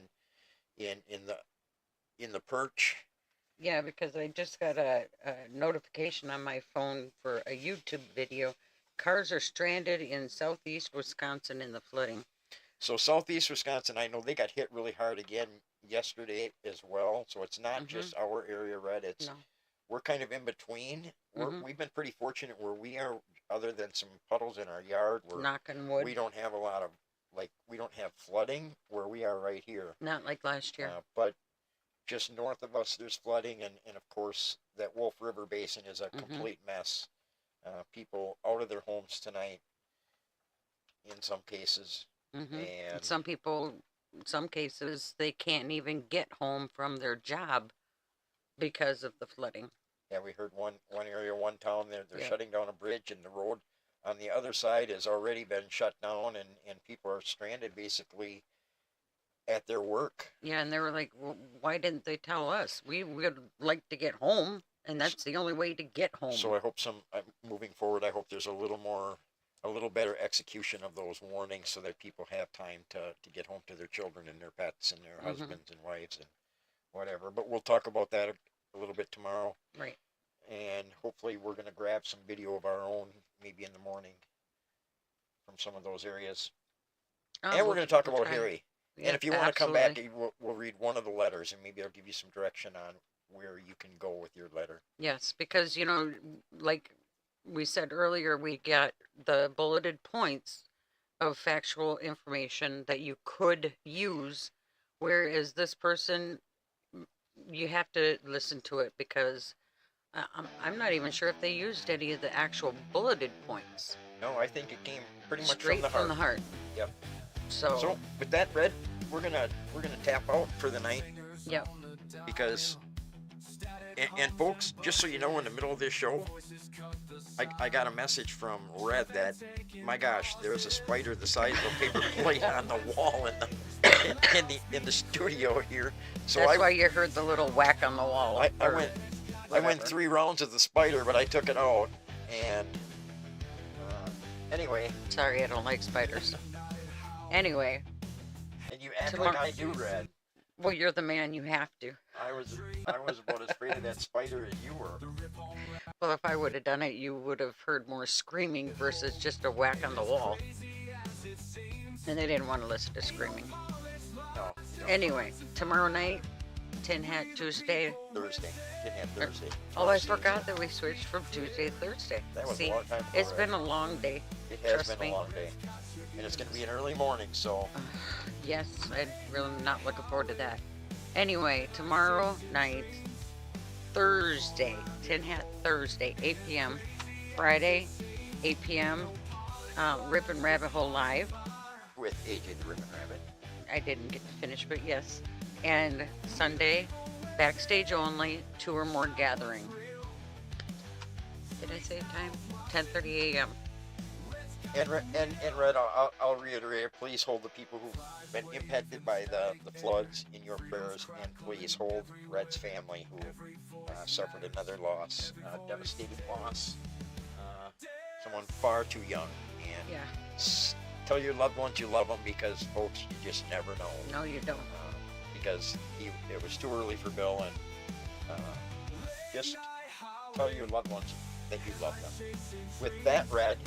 Speaker 2: in the Perch.
Speaker 4: Yeah, because I just got a notification on my phone for a YouTube video. Cars are stranded in southeast Wisconsin in the flooding.
Speaker 2: So southeast Wisconsin, I know they got hit really hard again yesterday as well. So it's not just our area, Red. We're kind of in between. We've been pretty fortunate where we are, other than some puddles in our yard.
Speaker 4: Knocking wood.
Speaker 2: We don't have a lot of, we don't have flooding where we are right here.
Speaker 4: Not like last year.
Speaker 2: But just north of us, there's flooding. And of course, that Wolf River Basin is a complete mess. People out of their homes tonight in some cases. And
Speaker 4: some people, in some cases, they can't even get home from their job because of the flooding.
Speaker 2: Yeah, we heard one area, one town, they're shutting down a bridge, and the road on the other side has already been shut down, and people are stranded basically at their work.
Speaker 4: Yeah, and they were like, well, why didn't they tell us? We would like to get home, and that's the only way to get home.
Speaker 2: So I hope moving forward, I hope there's a little better execution of those warnings, so that people have time to get home to their children and their pets and their husbands and wives and whatever. But we'll talk about that a little bit tomorrow.
Speaker 4: Right.
Speaker 2: And hopefully we're going to grab some video of our own, maybe in the morning, from some of those areas. And we're going to talk about Harry. Yeah, and if you want to come back, we'll read one of the letters, and maybe I'll give you some direction on where you can go with your letter.
Speaker 4: Yes, because, like we said earlier, we got the bulleted points of factual information that you could use, whereas this person, you have to listen to it, because I'm not even sure if they used any of the actual bulleted points.
Speaker 2: No, I think it came pretty much
Speaker 4: straight from the heart.
Speaker 2: Yep.
Speaker 4: So
Speaker 2: with that, Red, we're gonna tap out for the night.
Speaker 4: Yep.
Speaker 2: Because and folks, just so you know, in the middle of this show, I got a message from Red that, my gosh, there's a spider the size of a paper plate on the wall in the studio here. So
Speaker 4: that's why you heard the little whack on the wall.
Speaker 2: I went 3 rounds of the spider, but I took it out. And anyway.
Speaker 4: Sorry, I don't like spiders. Anyway,
Speaker 2: And you act like I do, Red.
Speaker 4: Well, you're the man. You have to.
Speaker 2: I was about as afraid of that spider as you were.
Speaker 4: Well, if I would have done it, you would have heard more screaming versus just a whack on the wall. And they didn't want to listen to screaming.
Speaker 2: No.
Speaker 4: Anyway, tomorrow night, Tin Hat Tuesday.
Speaker 2: Thursday. Didn't have Thursday.
Speaker 4: Oh, I forgot that we switched from Tuesday to Thursday.
Speaker 2: That was
Speaker 4: See,
Speaker 2: a long time ago.
Speaker 4: it's been a long day.
Speaker 2: It has
Speaker 4: Trust
Speaker 2: been
Speaker 4: me.
Speaker 2: a long day. And it's going to be an early morning, so.
Speaker 4: Yes, I'm really not looking forward to that. Anyway, tomorrow night, Thursday, Tin Hat Thursday, 8 p.m. Friday, 8 p.m. RiponRabbitHole Live.
Speaker 2: With AJ the Ribbon Rabbit.
Speaker 4: I didn't get to finish, but yes. And Sunday, Backstage only, 2 or more gathering. Did I say time? 10:30 a.m.
Speaker 2: And Red, I'll reiterate, please hold the people who've been impacted by the floods in your prayers, and please hold Red's family who suffered another loss, devastating loss, someone far too young. And
Speaker 4: Yeah.
Speaker 2: tell your loved ones you love them, because, folks, you just never know.
Speaker 4: No, you don't.
Speaker 2: Because it was too early for Bill, and just tell your loved ones that you love them. With that, Red,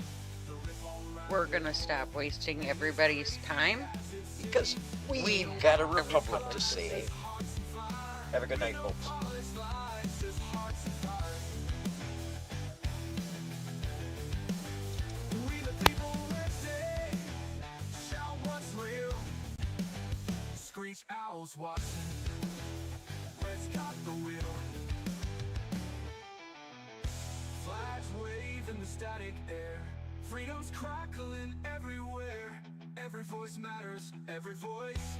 Speaker 4: We're gonna stop wasting everybody's time.
Speaker 2: because we've got a republic to save. Have a good night, folks.
Speaker 1: We the people listening, shout what's real. Screech owls watching, let's got the wheel. Flags wave in the static air, freedom's crackling everywhere. Every voice matters, every voice